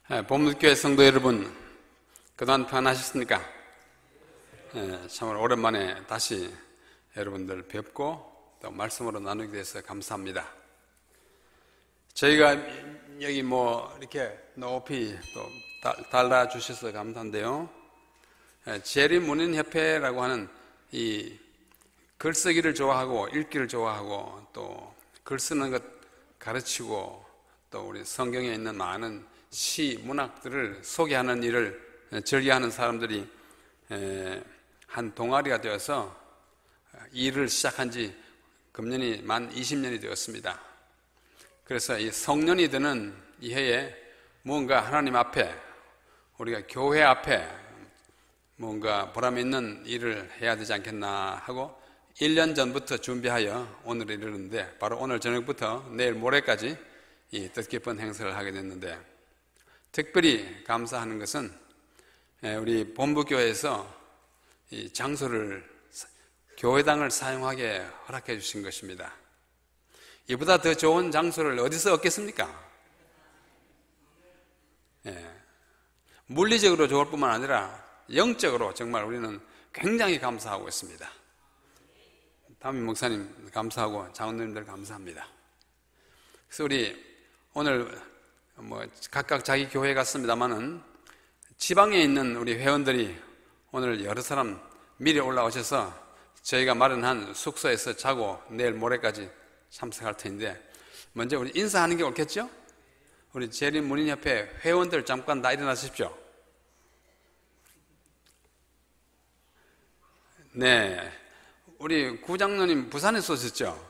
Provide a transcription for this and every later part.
본문교회 성도 여러분, 그동안 평안하셨습니까? 참으로 오랜만에 다시 여러분들 뵙고 또 말씀으로 나누게 돼서 감사합니다. 저희가 여기 이렇게 높이 또 달아주셔서 감사한데요. 재림문인협회라고 하는 이 글쓰기를 좋아하고 읽기를 좋아하고 또 글 쓰는 것 가르치고 또 우리 성경에 있는 많은 시, 문학들을 소개하는 일을 즐겨하는 사람들이 한 동아리가 되어서 일을 시작한 지 금년이 만 20년이 되었습니다. 그래서 이 성년이 되는 이 해에 무언가 하나님 앞에, 우리가 교회 앞에 뭔가 보람 있는 일을 해야 되지 않겠나 하고 1년 전부터 준비하여 오늘 이르는데, 바로 오늘 저녁부터 내일 모레까지 이 뜻깊은 행사를 하게 됐는데, 특별히 감사하는 것은 우리 본부교회에서 이 장소를, 교회당을 사용하게 허락해 주신 것입니다. 이보다 더 좋은 장소를 어디서 얻겠습니까? 물리적으로 좋을 뿐만 아니라 영적으로 정말 우리는 굉장히 감사하고 있습니다. 담임 목사님 감사하고 장로님들 감사합니다. 그래서 우리 오늘 각각 자기 교회에 갔습니다만은 지방에 있는 우리 회원들이 오늘 여러 사람 미리 올라오셔서 저희가 마련한 숙소에서 자고 내일 모레까지 참석할 텐데, 먼저 우리 인사하는 게 옳겠죠? 우리 재림문인협회 회원들 잠깐 다 일어나십시오. 네, 우리 구장로님 부산에서 오셨죠?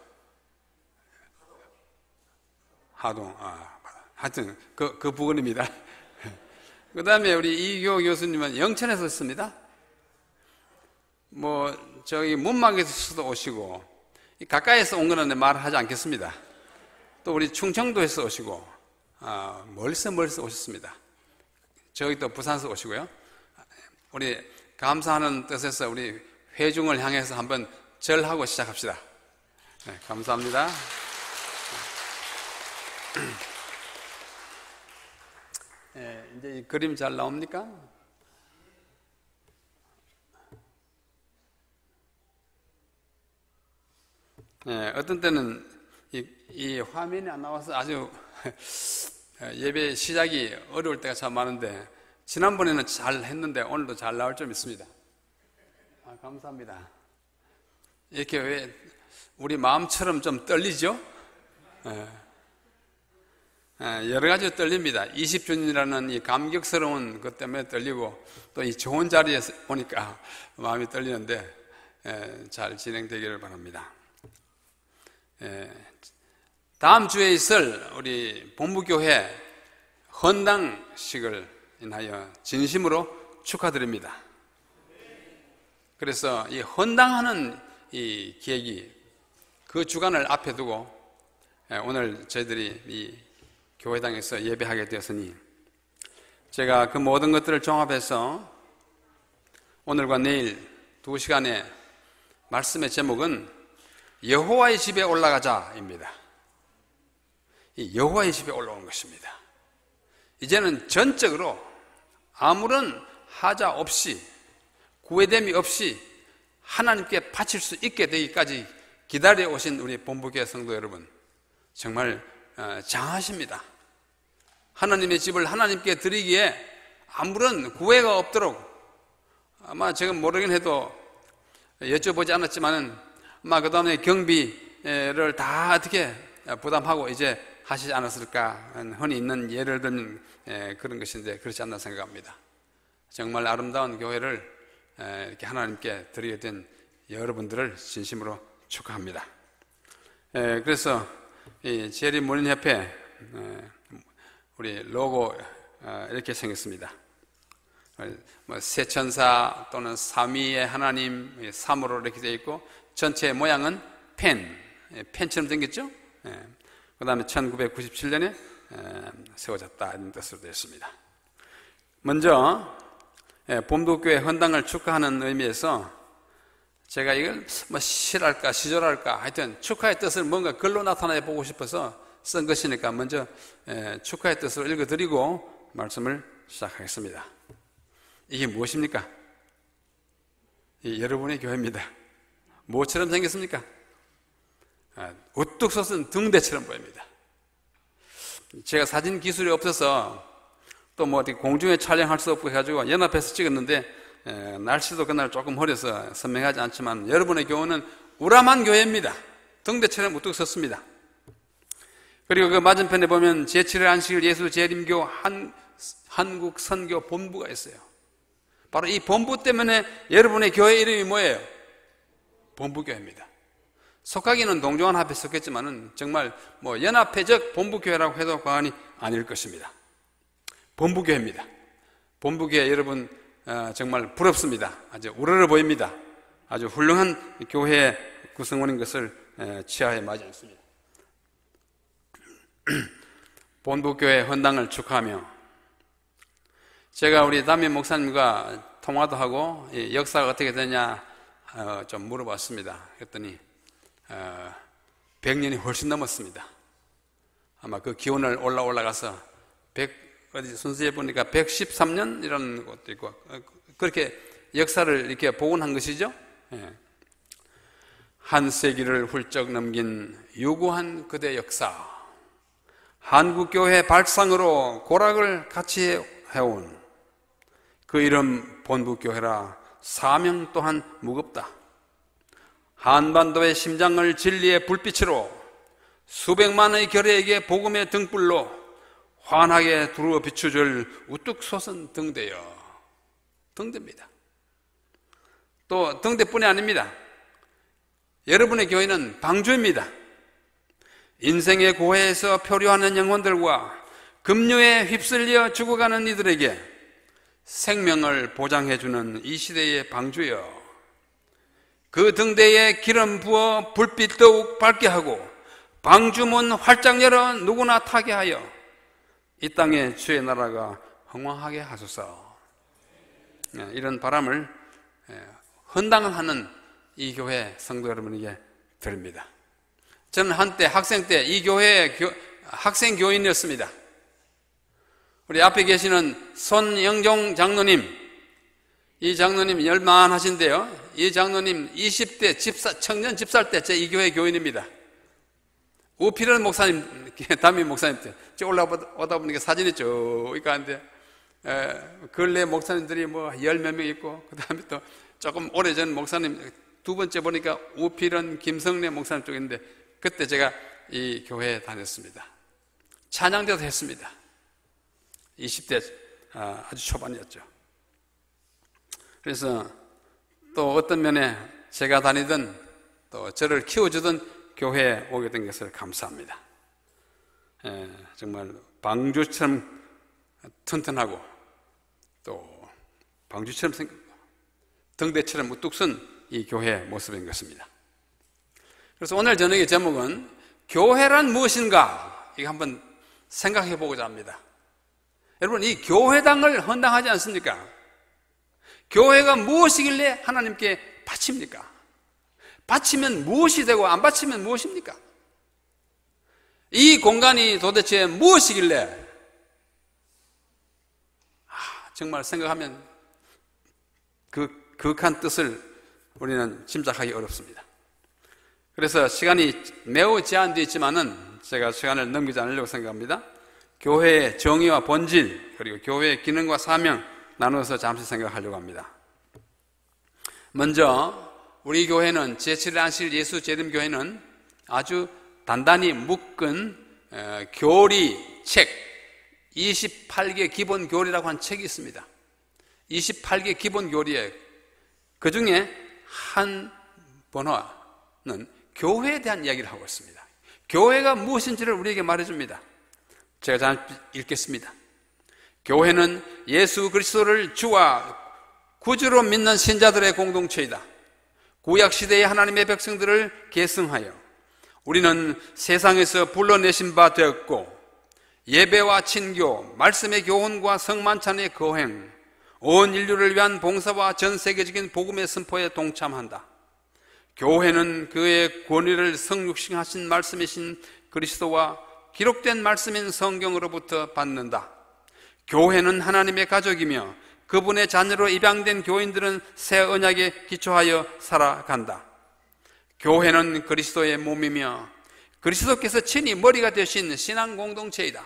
하동, 하여튼 그 부근입니다. 그 다음에 우리 이교 교수님은 영천에서 오셨습니다. 저기 문막에서도 오시고, 가까이에서 온 거는 말하지 않겠습니다. 또 우리 충청도에서 오시고, 멀리서 오셨습니다. 저기 또 부산에서 오시고요. 우리 감사하는 뜻에서 우리 회중을 향해서 한번 절하고 시작합시다. 네, 감사합니다. 이제 이 그림 잘 나옵니까? 어떤 때는 이 화면이 안 나와서 아주 예배 시작이 어려울 때가 참 많은데, 지난번에는 잘 했는데 오늘도 잘 나올 점 있습니다. 감사합니다. 이렇게 왜 우리 마음처럼 좀 떨리죠? 여러 가지 떨립니다. 20주년이라는 이 감격스러운 것 때문에 떨리고, 또 이 좋은 자리에 오니까 마음이 떨리는데 잘 진행되기를 바랍니다. 다음 주에 있을 우리 본부교회 헌당식을 인하여 진심으로 축하드립니다. 그래서 이 헌당하는 이 계획이 그 주간을 앞에 두고 오늘 저희들이 이 교회당에서 예배하게 되었으니, 제가 그 모든 것들을 종합해서 오늘과 내일 2시간의 말씀의 제목은 여호와의 집에 올라가자입니다. 이 여호와의 집에 올라오는 것입니다. 이제는 전적으로 아무런 하자 없이, 구애됨이 없이 하나님께 바칠 수 있게 되기까지 기다려 오신 우리 본부교회 성도 여러분, 정말 장하십니다. 하나님의 집을 하나님께 드리기에 아무런 구애가 없도록, 아마 제가 모르긴 해도 여쭤보지 않았지만은 아마 그 다음에 경비를 다 어떻게 부담하고 이제 하시지 않았을까, 흔히 있는 예를 들면 그런 것인데 그렇지 않나 생각합니다. 정말 아름다운 교회를 이렇게 하나님께 드리게 된 여러분들을 진심으로 축하합니다. 그래서 이 재림문인협회 우리 로고 이렇게 생겼습니다. 세천사 또는 삼위의 하나님, 삼으로 이렇게 되어 있고, 전체 모양은 펜처럼 생겼죠? 그 다음에 1997년에 세워졌다, 이런 뜻으로 되어 있습니다. 먼저 본부교회 헌당을 축하하는 의미에서 제가 이걸 시랄까 시절할까 하여튼 축하의 뜻을 뭔가 글로 나타내 보고 싶어서 쓴 것이니까 먼저 축하의 뜻을 읽어드리고 말씀을 시작하겠습니다. 이게 무엇입니까? 여러분의 교회입니다. 뭐처럼 생겼습니까? 우뚝 솟은 등대처럼 보입니다. 제가 사진 기술이 없어서 또 뭐 어디 공중에 촬영할 수 없고 해가지고 연합해서 찍었는데 날씨도 그날 조금 흐려서 선명하지 않지만 여러분의 교회는 우람한 교회입니다. 등대처럼 우뚝 섰습니다. 그리고 그 맞은편에 보면 제7일 안식일 예수 재림교 한국 선교 본부가 있어요. 바로 이 본부 때문에 여러분의 교회 이름이 뭐예요? 본부교회입니다. 속하기는 동종한 합에 속했지만은 정말 뭐 연합회적 본부교회라고 해도 과언이 아닐 것입니다. 본부교회입니다. 본부교회 여러분 정말 부럽습니다. 아주 우러러 보입니다. 아주 훌륭한 교회 구성원인 것을 치하에 마지 않습니다. 본부교회 헌당을 축하하며 제가 우리 담임 목사님과 통화도 하고 역사가 어떻게 되냐 좀 물어봤습니다. 그랬더니 100년이 훨씬 넘었습니다. 아마 그 기원을 올라가서 어디 순서에 보니까 113년이라는 것도 있고 그렇게 역사를 이렇게 복원한 것이죠. 한 세기를 훌쩍 넘긴 유구한 그대 역사, 한국교회 발상으로 고락을 같이 해온 그 이름 본부교회라 사명 또한 무겁다. 한반도의 심장을 진리의 불빛으로 수백만의 결의에게 복음의 등불로 환하게 두루어 비추줄 우뚝 솟은 등대입니다. 또 등대뿐이 아닙니다. 여러분의 교회는 방주입니다. 인생의 고해에서 표류하는 영혼들과 급류에 휩쓸려 죽어가는 이들에게 생명을 보장해주는 이 시대의 방주여, 그 등대에 기름 부어 불빛 더욱 밝게 하고 방주문 활짝 열어 누구나 타게 하여 이 땅에 주의 나라가 흥왕하게 하소서. 이런 바람을 헌당을 하는 이 교회 성도 여러분에게 드립니다. 저는 한때 학생 때 이 교회의 학생 교인이었습니다. 우리 앞에 계시는 손영종 장로님, 이 장로님 열만하신데요, 이 장로님 20대 청년 집사할 때 제 이 교회 교인입니다. 우필은 목사님, 담임 목사님 때 저 올라오다 보니까 사진이 쭉 있는데 근래 목사님들이 뭐 10몇 명 있고 그 다음에 또 조금 오래전 목사님 두 번째 보니까 우필은 김성래 목사님 쪽인데 그때 제가 이 교회에 다녔습니다. 찬양대도 했습니다. 20대 아주 초반이었죠. 그래서 또 어떤 면에 제가 다니던 또 저를 키워주던 교회에 오게 된 것을 감사합니다. 정말 방주처럼 튼튼하고 또 방주처럼 생겼고 등대처럼 우뚝 선 이 교회의 모습인 것입니다. 그래서 오늘 저녁의 제목은 교회란 무엇인가, 이거 한번 생각해 보고자 합니다. 여러분, 이 교회당을 헌당하지 않습니까? 교회가 무엇이길래 하나님께 바칩니까? 바치면 무엇이 되고 안 바치면 무엇입니까? 이 공간이 도대체 무엇이길래 정말 생각하면 그 극한 뜻을 우리는 짐작하기 어렵습니다. 그래서 시간이 매우 제한되어 있지만은 제가 시간을 넘기지 않으려고 생각합니다. 교회의 정의와 본질, 그리고 교회의 기능과 사명 나누어서 잠시 생각하려고 합니다. 먼저 우리 교회는 제7일 안식일 예수 재림교회는 아주 단단히 묶은 교리책 28개 기본 교리라고 한 책이 있습니다. 28개 기본 교리에 그 중에 한 번호는 교회에 대한 이야기를 하고 있습니다. 교회가 무엇인지를 우리에게 말해줍니다. 제가 잠시 읽겠습니다. 교회는 예수 그리스도를 주와 구주로 믿는 신자들의 공동체이다. 구약시대의 하나님의 백성들을 계승하여 우리는 세상에서 불러내신 바 되었고 예배와 친교, 말씀의 교훈과 성만찬의 거행, 온 인류를 위한 봉사와 전 세계적인 복음의 선포에 동참한다. 교회는 그의 권위를 성육신하신 말씀이신 그리스도와 기록된 말씀인 성경으로부터 받는다. 교회는 하나님의 가족이며 그분의 자녀로 입양된 교인들은 새 언약에 기초하여 살아간다. 교회는 그리스도의 몸이며 그리스도께서 친히 머리가 되신 신앙 공동체이다.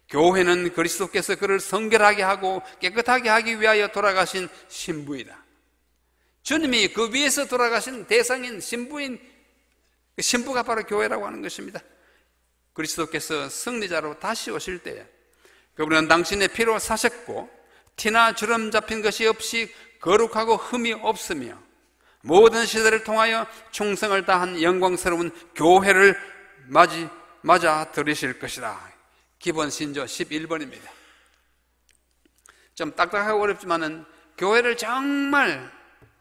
교회는 그리스도께서 그를 성결하게 하고 깨끗하게 하기 위하여 돌아가신 신부이다. 주님이 그 위에서 돌아가신 대상인 신부가 바로 교회라고 하는 것입니다. 그리스도께서 승리자로 다시 오실 때 그분은 당신의 피로 사셨고 티나 주름 잡힌 것이 없이 거룩하고 흠이 없으며 모든 시대를 통하여 충성을 다한 영광스러운 교회를 맞아 들이실 것이다. 기본 신조 11번입니다. 좀 딱딱하고 어렵지만은 교회를 정말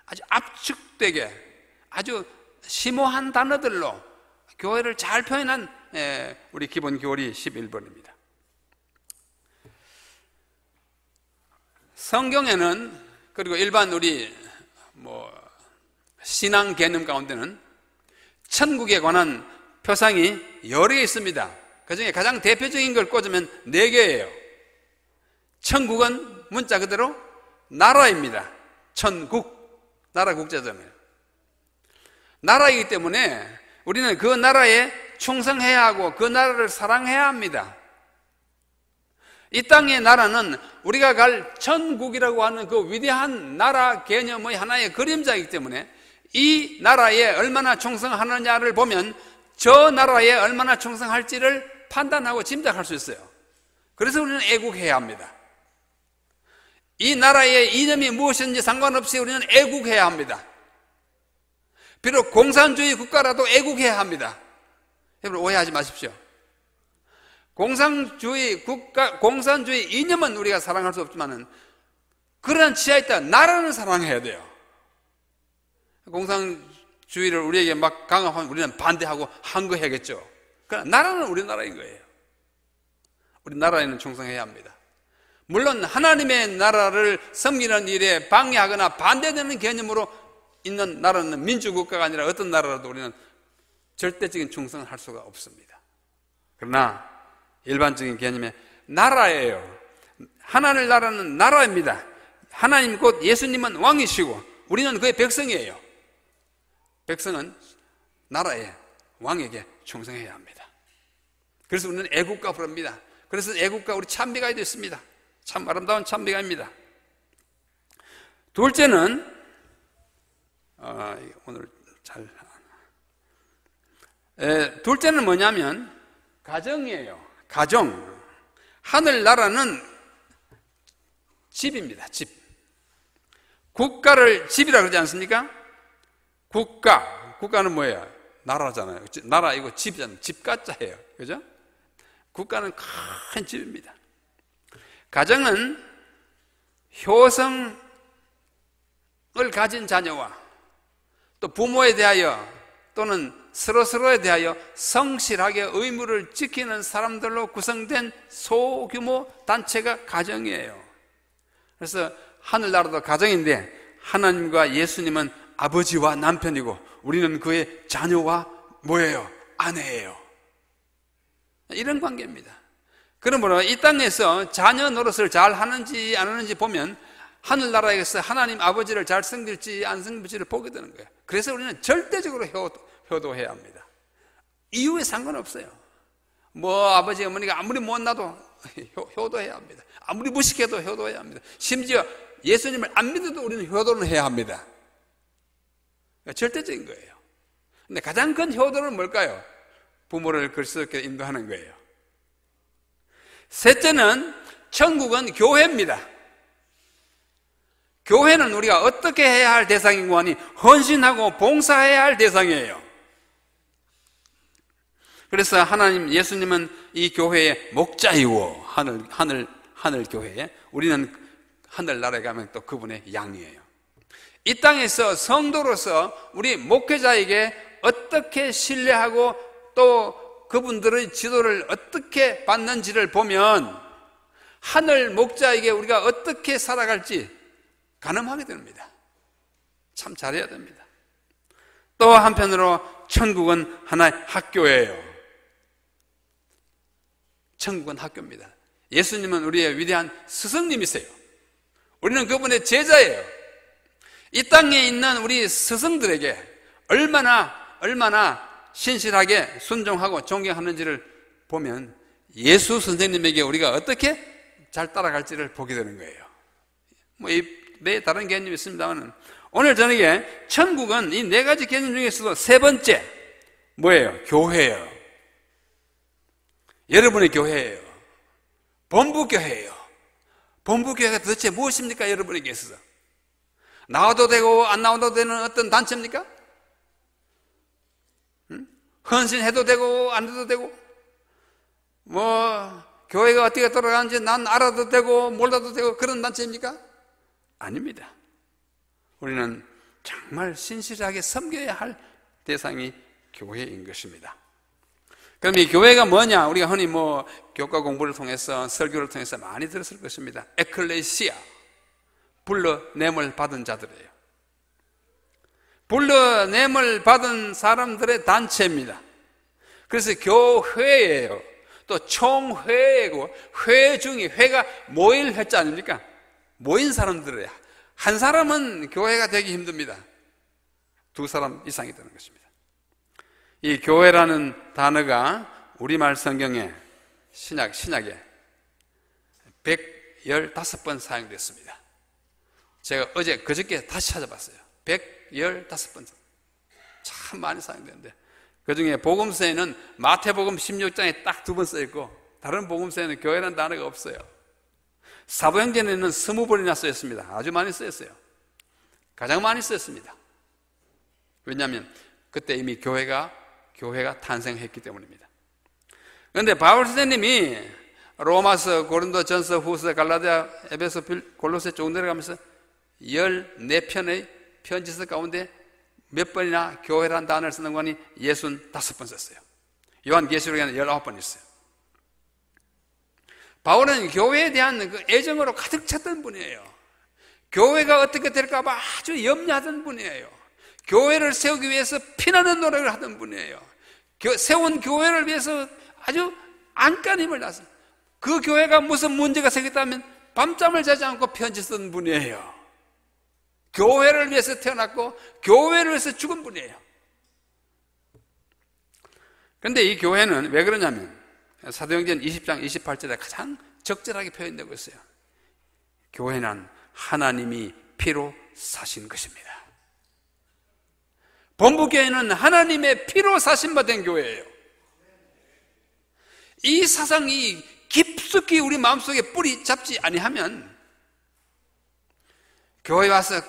아주 압축되게 아주 심오한 단어들로 교회를 잘 표현한 우리 기본 교리 11번입니다. 성경에는 그리고 일반 우리 신앙 개념 가운데는 천국에 관한 표상이 여러 개 있습니다. 그 중에 가장 대표적인 걸 꽂으면 4개예요. 천국은 문자 그대로 나라입니다. 천국, 나라 국제잖아요. 나라이기 때문에 우리는 그 나라에 충성해야 하고 그 나라를 사랑해야 합니다. 이 땅의 나라는 우리가 갈 천국이라고 하는 그 위대한 나라 개념의 하나의 그림자이기 때문에 이 나라에 얼마나 충성하느냐를 보면 저 나라에 얼마나 충성할지를 판단하고 짐작할 수 있어요. 그래서 우리는 애국해야 합니다. 이 나라의 이념이 무엇인지 상관없이 우리는 애국해야 합니다. 비록 공산주의 국가라도 애국해야 합니다. 여러분 오해하지 마십시오. 공산주의 국가, 공산주의 이념은 우리가 사랑할 수 없지만은 그런 치하에 있다 나라는 사랑해야 돼요. 공산주의를 우리에게 막 강압하면 우리는 반대하고 항거해야겠죠. 그러나 나라는 우리나라인 거예요. 우리 나라에는 충성해야 합니다. 물론 하나님의 나라를 섬기는 일에 방해하거나 반대되는 개념으로 있는 나라는 민주국가가 아니라 어떤 나라라도 우리는 절대적인 충성을 할 수가 없습니다. 그러나 일반적인 개념의 나라예요. 하나님 나라는 나라입니다. 하나님 곧 예수님은 왕이시고 우리는 그의 백성이에요. 백성은 나라의 왕에게 충성해야 합니다. 그래서 우리는 애국가 부릅니다. 그래서 애국가 우리 찬미가에 있습니다. 참 아름다운 찬미가입니다. 둘째는 오늘 둘째는 뭐냐면 가정이에요. 가정. 하늘나라는 집입니다. 집. 국가를 집이라 그러지 않습니까? 국가는 뭐예요? 나라잖아요. 나라 이거 집이잖아요. 집가짜예요. 그죠? 국가는 큰 집입니다. 가정은 효성을 가진 자녀와 또 부모에 대하여 또는 서로에 대하여 성실하게 의무를 지키는 사람들로 구성된 소규모 단체가 가정이에요. 그래서 하늘나라도 가정인데 하나님과 예수님은 아버지와 남편이고 우리는 그의 자녀와 뭐예요? 아내예요. 이런 관계입니다. 그러므로 이 땅에서 자녀 노릇을 잘 하는지 안 하는지 보면 하늘나라에서 하나님 아버지를 잘 섬길지 안 섬길지를 보게 되는 거예요. 그래서 우리는 절대적으로 효도해야 합니다. 이유에 상관없어요. 아버지 어머니가 아무리 못나도 효도해야 합니다. 아무리 무식해도 효도해야 합니다. 심지어 예수님을 안 믿어도 우리는 효도는 해야 합니다. 절대적인 거예요. 근데 가장 큰 효도는 뭘까요? 부모를 그리스도께 인도하는 거예요. 셋째는 천국은 교회입니다. 교회는 우리가 어떻게 해야 할 대상이고 하니 헌신하고 봉사해야 할 대상이에요. 그래서 하나님 예수님은 이 교회의 목자이고 하늘 교회에 우리는 하늘나라에 가면 또 그분의 양이에요. 이 땅에서 성도로서 우리 목회자에게 어떻게 신뢰하고 또 그분들의 지도를 어떻게 받는지를 보면 하늘 목자에게 우리가 어떻게 살아갈지 가늠하게 됩니다. 참 잘해야 됩니다. 또 한편으로 천국은 하나의 학교예요. 천국은 학교입니다. 예수님은 우리의 위대한 스승님이세요. 우리는 그분의 제자예요. 이 땅에 있는 우리 스승들에게 얼마나 신실하게 순종하고 존경하는지를 보면 예수 선생님에게 우리가 어떻게 잘 따라갈지를 보게 되는 거예요. 네, 다른 개념이 있습니다만 오늘 저녁에 천국은 이 네 가지 개념 중에서도 세 번째 뭐예요? 교회예요. 여러분의 교회예요. 본부교회예요. 본부교회가 도대체 무엇입니까? 여러분에게 있어서 나와도 되고 안 나와도 되는 어떤 단체입니까? 헌신해도 되고 안 해도 되고 교회가 어떻게 돌아가는지 난 알아도 되고 몰라도 되고 그런 단체입니까? 아닙니다. 우리는 정말 신실하게 섬겨야 할 대상이 교회인 것입니다. 그럼 이 교회가 뭐냐? 우리가 흔히 교과 공부를 통해서 설교를 통해서 많이 들었을 것입니다. 에클레시아, 불러냄을 받은 자들이에요. 불러냄을 받은 사람들의 단체입니다. 그래서 교회예요. 또 총회이고 회 중에 회가 모일 회자 아닙니까? 모인 사람들이에요. 한 사람은 교회가 되기 힘듭니다. 두 사람 이상이 되는 것입니다. 이 교회라는 단어가 우리말 성경에 신약에 115번 사용됐습니다. 제가 그저께 다시 찾아봤어요. 115번. 참 많이 사용되는데 그 중에 복음서에는 마태복음 16장에 딱 2번 써있고 다른 복음서에는 교회라는 단어가 없어요. 사도행전에는 20번이나 쓰였습니다. 아주 많이 쓰였어요. 가장 많이 쓰였습니다. 왜냐하면 그때 이미 교회가 탄생했기 때문입니다. 그런데 바울 선생님이 로마서, 고린도 전서, 후서, 갈라디아, 에베소, 골로새 쭉 내려가면서 14편의 편지서 가운데 몇 번이나 교회라는 단어를 쓰는 거니 65번 썼어요. 요한계시록에는 19번 있어요. 바울은 교회에 대한 그 애정으로 가득 찼던 분이에요. 교회가 어떻게 될까 봐 아주 염려하던 분이에요. 교회를 세우기 위해서 피나는 노력을 하던 분이에요. 세운 교회를 위해서 아주 안간힘을 다해서 그 교회가 무슨 문제가 생겼다면 밤잠을 자지 않고 편지 쓴 분이에요. 교회를 위해서 태어났고 교회를 위해서 죽은 분이에요. 그런데 이 교회는 왜 그러냐면 사도행전 20장 28절에 가장 적절하게 표현되고 있어요. 교회는 하나님이 피로 사신 것입니다. 본부교회는 하나님의 피로 사신받은 교회예요. 이 사상이 깊숙이 우리 마음속에 뿌리 잡지 아니하면 교회 와서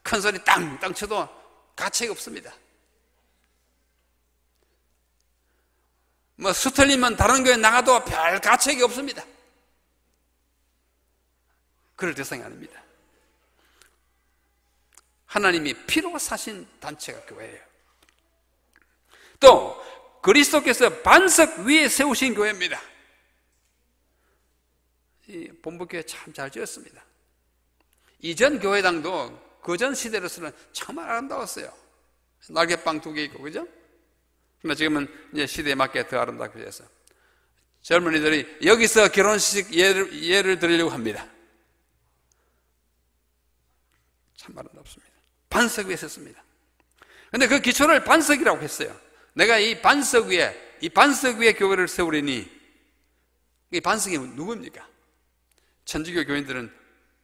큰 소리 땅땅 쳐도 가치가 없습니다. 수틀리면 다른 교회 나가도 별 가치가 없습니다. 그럴 대상이 아닙니다. 하나님이 피로 사신 단체가 교회예요. 또 그리스도께서 반석 위에 세우신 교회입니다. 이 본부교회 참 잘 지었습니다. 이전 교회당도 그전 시대로서는 정말 아름다웠어요. 날개빵 2개 있고, 그죠? 근데 지금은 이제 시대에 맞게 더 아름답게 돼서 젊은이들이 여기서 결혼식 예를 드리려고 합니다. 참 아름답습니다. 반석 위에 섰습니다. 근데 그 기초를 반석이라고 했어요. 내가 이 반석 위에 교회를 세우리니, 이 반석이 누굽니까? 천주교 교인들은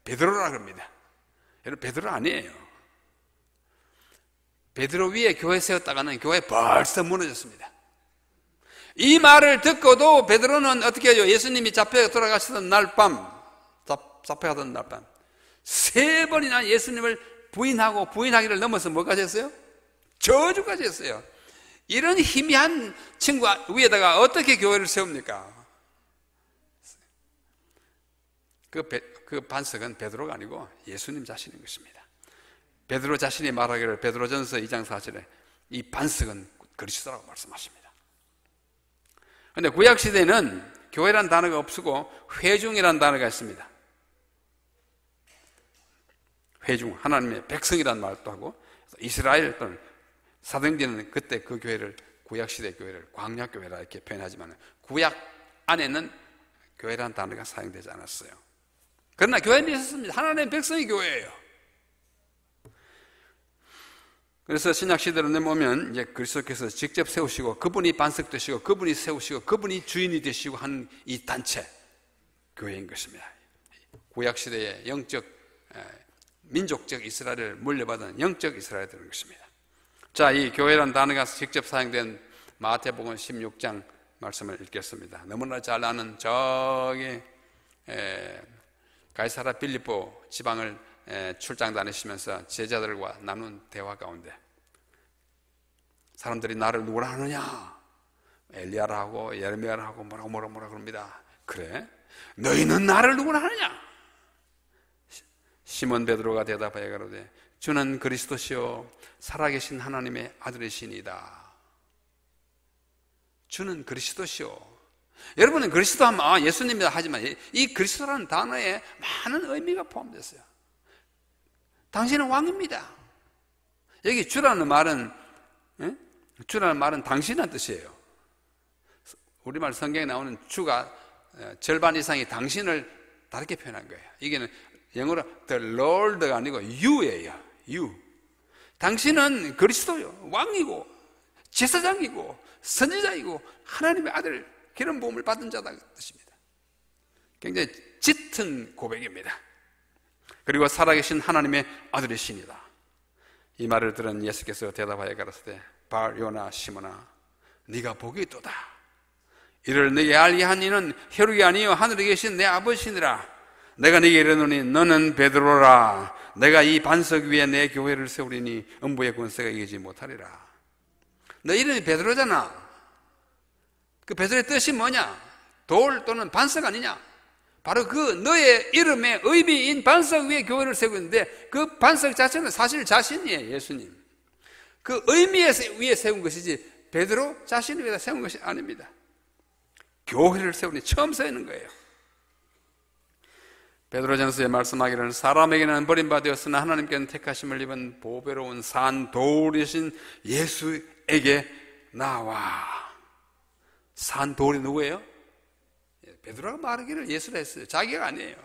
베드로라 그럽니다. 여러분, 베드로 아니에요. 베드로 위에 교회 세웠다가는 교회 벌써 무너졌습니다. 이 말을 듣고도 베드로는 어떻게 하죠? 예수님이 잡혀 돌아가시던 잡혀가던 날밤 3번이나 예수님을 부인하기를 넘어서 뭐까지 했어요? 저주까지 했어요. 이런 희미한 친구 위에다가 어떻게 교회를 세웁니까? 그 반석은 베드로가 아니고 예수님 자신인 것입니다. 베드로 자신이 말하기를 베드로전서 2장 4절에 이 반석은 그리스도라고 말씀하십니다. 그런데 구약시대는 교회란 단어가 없고 회중이라는 단어가 있습니다. 회중, 하나님의 백성이라는 말도 하고, 이스라엘 또는 사도행전은 그때 그 교회를, 구약시대 교회를 광야교회라 이렇게 표현하지만 구약 안에는 교회라는 단어가 사용되지 않았어요. 그러나 교회는 있었습니다. 하나님의 백성이 교회예요. 그래서 신약시대로 내보면 이제 그리스도께서 직접 세우시고 그분이 반석되시고 그분이 세우시고 그분이 주인이 되시고 한 이 단체, 교회인 것입니다. 구약시대의 영적, 민족적 이스라엘을 물려받은 영적 이스라엘이 되는 것입니다. 자, 이 교회라는 단어가 직접 사용된 마태복음 16장 말씀을 읽겠습니다. 너무나 잘 아는 저기 가이사라 빌립보 지방을 출장 다니시면서 제자들과 나눈 대화 가운데 사람들이 나를 누구라 하느냐? 엘리야라 하고 예레미야라 하고 뭐라고 그럽니다. 그래? 너희는 나를 누구라 하느냐? 시몬 베드로가 대답하여 가로되 주는 그리스도시요 살아계신 하나님의 아들이시니이다. 주는 그리스도시요. 여러분은 그리스도 하면 예수님이다 하지만 이 그리스도라는 단어에 많은 의미가 포함됐어요. 당신은 왕입니다. 여기 주라는 말은 당신이라는 뜻이에요. 우리말 성경에 나오는 주가 절반 이상이 당신을 다르게 표현한 거예요. 이게는 영어로 the Lord가 아니고 you예요. you. 당신은 그리스도요. 왕이고 제사장이고 선지자이고 하나님의 아들 기름 부음을 받은 자다 뜻입니다. 굉장히 짙은 고백입니다. 그리고 살아계신 하나님의 아들이시니다. 이 말을 들은 예수께서 대답하여 가라사대 발 요나 시몬아 네가 복이 있도다. 이를 네게 알게 한 이는 혈육이 아니요 하늘에 계신 내 아버지시니라. 내가 네게 이르노니 너는 베드로라. 내가 이 반석 위에 내 교회를 세우리니 음부의 권세가 이기지 못하리라. 너 이름이 베드로잖아. 그 베드로의 뜻이 뭐냐? 돌 또는 반석 아니냐? 바로 그 너의 이름의 의미인 반석 위에 교회를 세우고 있는데 그 반석 자체는 사실 자신이에요. 예수님. 그 의미 위에 세운 것이지 베드로 자신을 위해 세운 것이 아닙니다. 교회를 세우니 처음 서 있는 거예요. 베드로전서에 말씀하기를 사람에게는 버림받았으나 하나님께는 택하심을 입은 보배로운 산 돌이신 예수에게 나와. 산 돌이 누구예요? 베드로가 말하기를 예수라 했어요. 자기가 아니에요.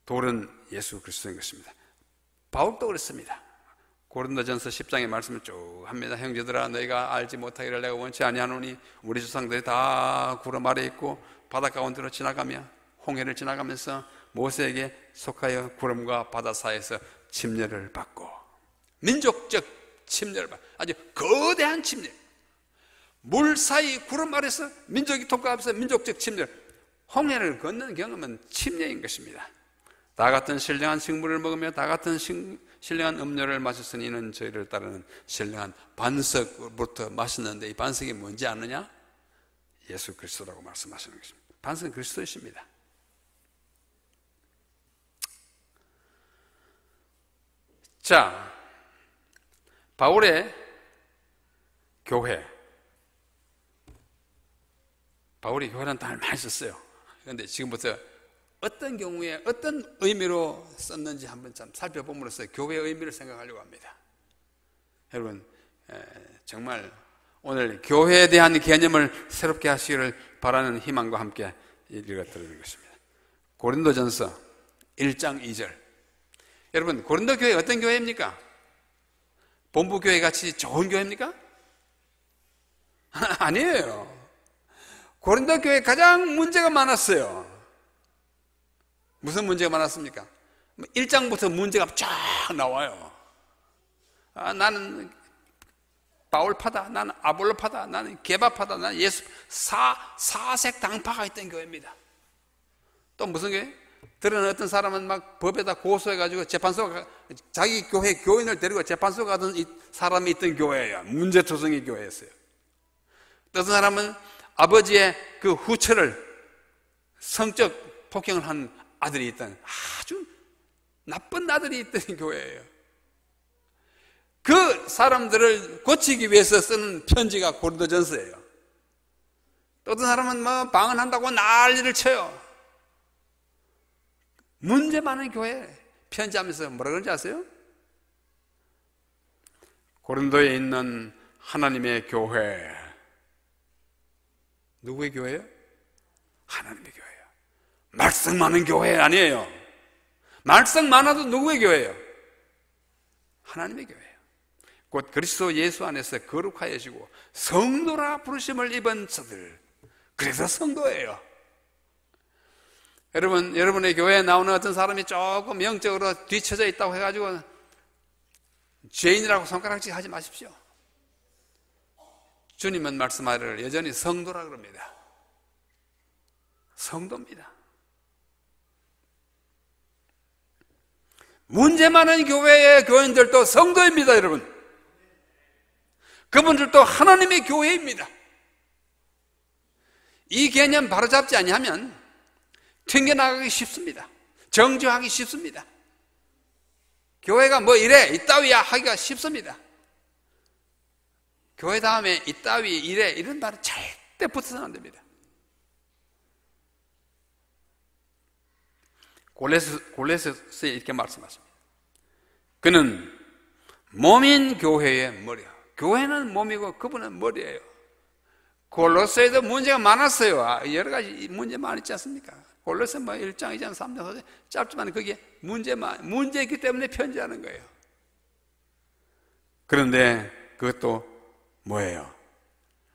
돌은 예수 그리스도인 것입니다. 바울도 그랬습니다. 고린도전서 10장의 말씀을 쭉 합니다. 형제들아 너희가 알지 못하기를 내가 원치 아니하노니 우리 조상들이 다 구름 아래 있고 바다 가운데로 지나가며 홍해를 지나가면서 모세에게 속하여 구름과 바다 사이에서 침례를 받고 민족적 침례를 받고 아주 거대한 침례 물 사이 구름 아래서 민족이 통과하면서 민족적 침례 홍해를 건너는 경험은 침례인 것입니다. 다 같은 신령한 식물을 먹으며 다 같은 신령한 음료를 마셨으니 이는 저희를 따르는 신령한 반석부터 마셨는데 이 반석이 뭔지 아느냐? 예수 그리스도라고 말씀하시는 것입니다. 반석은 그리스도이십니다. 자, 바울의 교회. 바울이 교회라는 단어를 많이 썼어요. 그런데 지금부터 어떤 경우에 어떤 의미로 썼는지 한번 참 살펴봄으로써 교회의 의미를 생각하려고 합니다. 여러분 정말 오늘 교회에 대한 개념을 새롭게 하시기를 바라는 희망과 함께 읽어드리는 것입니다. 고린도전서 1장 2절. 여러분 고린도 교회 어떤 교회입니까? 본부 교회 같이 좋은 교회입니까? 아니에요. 고린도 교회에 가장 문제가 많았어요. 무슨 문제가 많았습니까? 1장부터 문제가 쫙 나와요. 나는 바울파다, 나는 아볼로파다, 나는 게바파다, 나는 예수 사색 당파가 있던 교회입니다. 또 무슨 교회? 들은 어떤 사람은 막 법에다 고소해가지고 재판소 자기 교회 교인을 데리고 재판소 가던 사람이 있던 교회예요. 문제투성이 교회였어요. 또 어떤 사람은 아버지의 그 후처를 성적 폭행을 한 아들이 있던 아주 나쁜 아들이 있던 교회예요. 그 사람들을 고치기 위해서 쓰는 편지가 고린도전서예요. 또 어떤 사람은 뭐 방언한다고 난리를 쳐요. 문제 많은 교회 편지하면서 뭐라 그런지 아세요? 고린도에 있는 하나님의 교회. 누구의 교회예요? 하나님의 교회예요. 말썽 많은 교회 아니에요. 말썽 많아도 누구의 교회예요? 하나님의 교회예요. 곧 그리스도 예수 안에서 거룩하여지고 성도라 부르심을 입은 자들, 그래서 성도예요. 여러분의 교회에 나오는 어떤 사람이 조금 영적으로 뒤처져 있다고 해가지고 죄인이라고 손가락질 하지 마십시오. 주님은 말씀하기를 여전히 성도라 그럽니다. 성도입니다. 문제 많은 교회의 교인들도 성도입니다, 여러분. 그분들도 하나님의 교회입니다. 이 개념 바로잡지 아니하면 튕겨나가기 쉽습니다. 정죄하기 쉽습니다. 교회가 뭐 이래 이따위야 하기가 쉽습니다. 교회 다음에 이따위 이래 이런 말은 절대 붙어서는 안 됩니다. 골로새서에 이렇게 말씀하십니다. 그는 몸인 교회의 머리야. 교회는 몸이고 그분은 머리예요. 골로새에도 문제가 많았어요. 여러 가지 문제 많았지 않습니까? 골로새 1장, 2장, 3장, 4장 짧지만 그게 문제이기 때문에 편지하는 거예요. 그런데 그것도 뭐예요?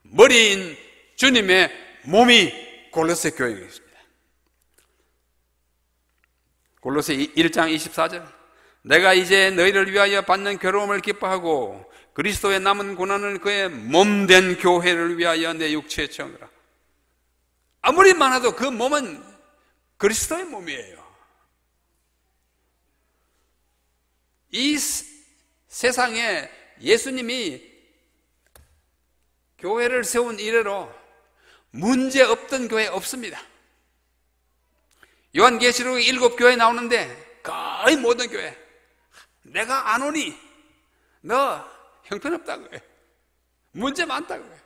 머리인 주님의 몸이 골로새 교회입니다. 골로새 1장 24절, 내가 이제 너희를 위하여 받는 괴로움을 기뻐하고 그리스도의 남은 고난을 그의 몸된 교회를 위하여 내 육체에 채우느라. 아무리 많아도 그 몸은 그리스도의 몸이에요. 이 세상에 예수님이 교회를 세운 이래로 문제 없던 교회 없습니다. 요한계시록 7교회 나오는데 거의 모든 교회 내가 안 오니 너 형편없다고 해. 문제 많다고 해.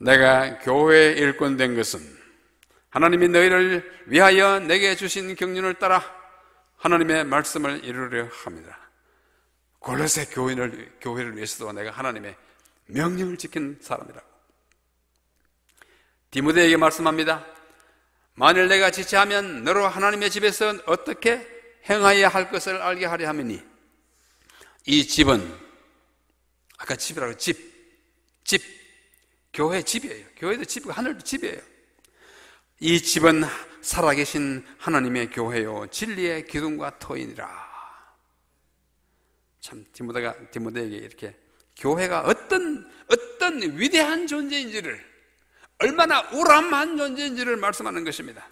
내가 교회의 일꾼 된 것은 하나님이 너희를 위하여 내게 주신 경륜을 따라 하나님의 말씀을 이루려 합니다. 골로새 교회를 위해서도 내가 하나님의 명령을 지킨 사람이라고. 디모데에게 말씀합니다. 만일 내가 지체하면 너로 하나님의 집에서 어떻게 행하여야 할 것을 알게 하려 함이니 이 집은 아까 집이라고 집 교회 집이에요. 교회도 집이고 하늘도 집이에요. 이 집은 살아계신 하나님의 교회요 진리의 기둥과 터이니라. 참 디모데에게 이렇게 교회가 어떤 위대한 존재인지를, 얼마나 우람한 존재인지를 말씀하는 것입니다.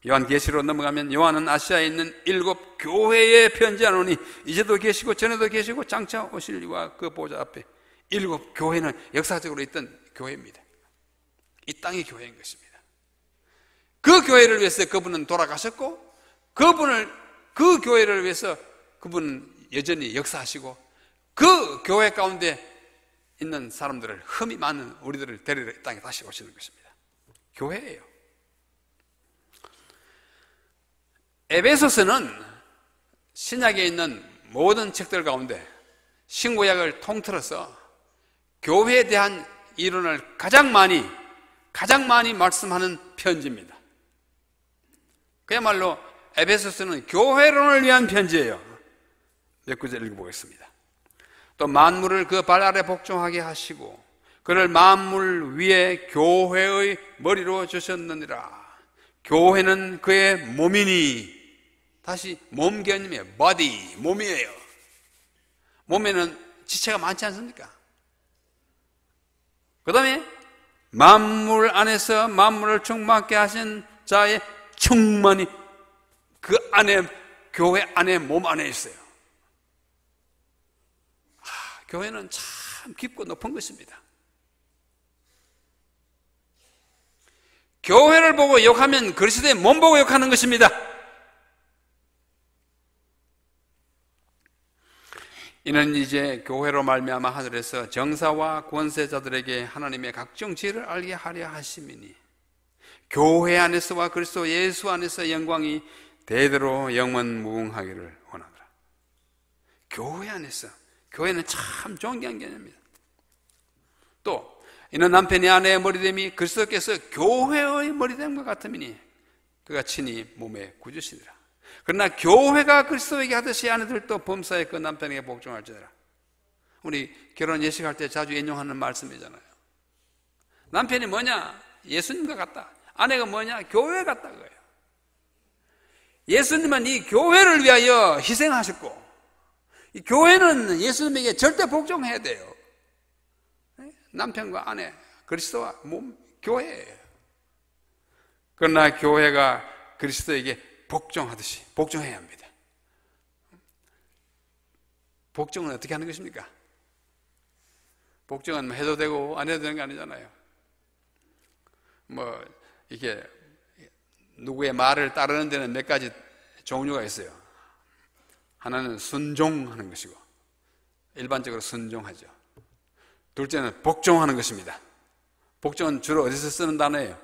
요한계시로 넘어가면 요한은 아시아에 있는 7 교회에 편지하노니 이제도 계시고 전에도 계시고 장차 오실 이와 그 보좌 앞에 7 교회는 역사적으로 있던 교회입니다. 이 땅의 교회인 것입니다. 그 교회를 위해서 그분은 돌아가셨고 그 교회를 위해서 그분은 여전히 역사하시고 그 교회 가운데 있는 사람들을, 흠이 많은 우리들을 데리러 이 땅에 다시 오시는 것입니다. 교회예요. 에베소서는 신약에 있는 모든 책들 가운데 신구약을 통틀어서 교회에 대한 이론을 가장 많이 말씀하는 편지입니다. 그야말로 에베소서는 교회론을 위한 편지예요. 몇 구절 읽어보겠습니다. 또 만물을 그 발 아래 복종하게 하시고 그를 만물 위에 교회의 머리로 주셨느니라. 교회는 그의 몸이니, 다시 몸 개념이에요. body, 몸이에요. 몸에는 지체가 많지 않습니까? 그 다음에 만물 안에서 만물을 충만케 하신 자의 충만이 그 안에, 교회 안에, 몸 안에 있어요. 교회는 참 깊고 높은 것입니다. 교회를 보고 욕하면 그리스도의 몸 보고 욕하는 것입니다. 이는 이제 교회로 말미암아 하늘에서 정사와 권세자들에게 하나님의 각종 지혜를 알게 하려 하심이니 교회 안에서와 그리스도 예수 안에서 영광이 대대로 영원 무궁하기를 원하노라. 교회 안에서, 교회는 참 존귀한 개념입니다. 또 이는 남편이 아내의 머리됨이 그리스도께서 교회의 머리됨과 같음이니 그가 친히 몸의 구주시니라. 그러나 교회가 그리스도에게 하듯이 아내들도 범사에 그 남편에게 복종할지니라. 우리 결혼 예식할 때 자주 인용하는 말씀이잖아요. 남편이 뭐냐? 예수님과 같다. 아내가 뭐냐? 교회 같다 그거예요. 예수님은 이 교회를 위하여 희생하셨고, 이 교회는 예수님에게 절대 복종해야 돼요. 남편과 아내, 그리스도와 몸, 교회예요. 그러나 교회가 그리스도에게 복종하듯이 복종해야 합니다. 복종은 어떻게 하는 것입니까? 복종은 해도 되고 안 해도 되는 게 아니잖아요. 이게 누구의 말을 따르는 데는 몇 가지 종류가 있어요. 하나는 순종하는 것이고, 일반적으로 순종하죠. 둘째는 복종하는 것입니다. 복종은 주로 어디서 쓰는 단어예요?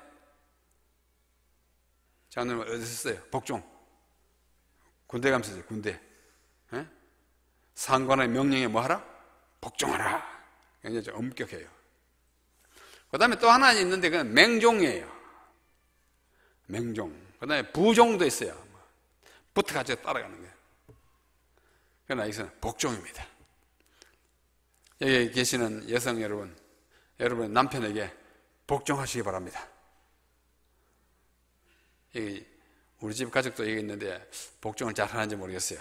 장로님 어디서 써요? 복종. 군대 가면 쓰죠, 군대. 에? 상관의 명령에 뭐 하라? 복종하라. 굉장히 좀 엄격해요. 그 다음에 또 하나 있는데 그건 맹종이에요. 맹종. 그 다음에 부종도 있어요. 붙어가지고 따라가는 거예요. 그러나 이것은 복종입니다. 여기 계시는 여성 여러분, 여러분 남편에게 복종하시기 바랍니다. 여기 우리 집 가족도 여기 있는데 복종을 잘 하는지 모르겠어요.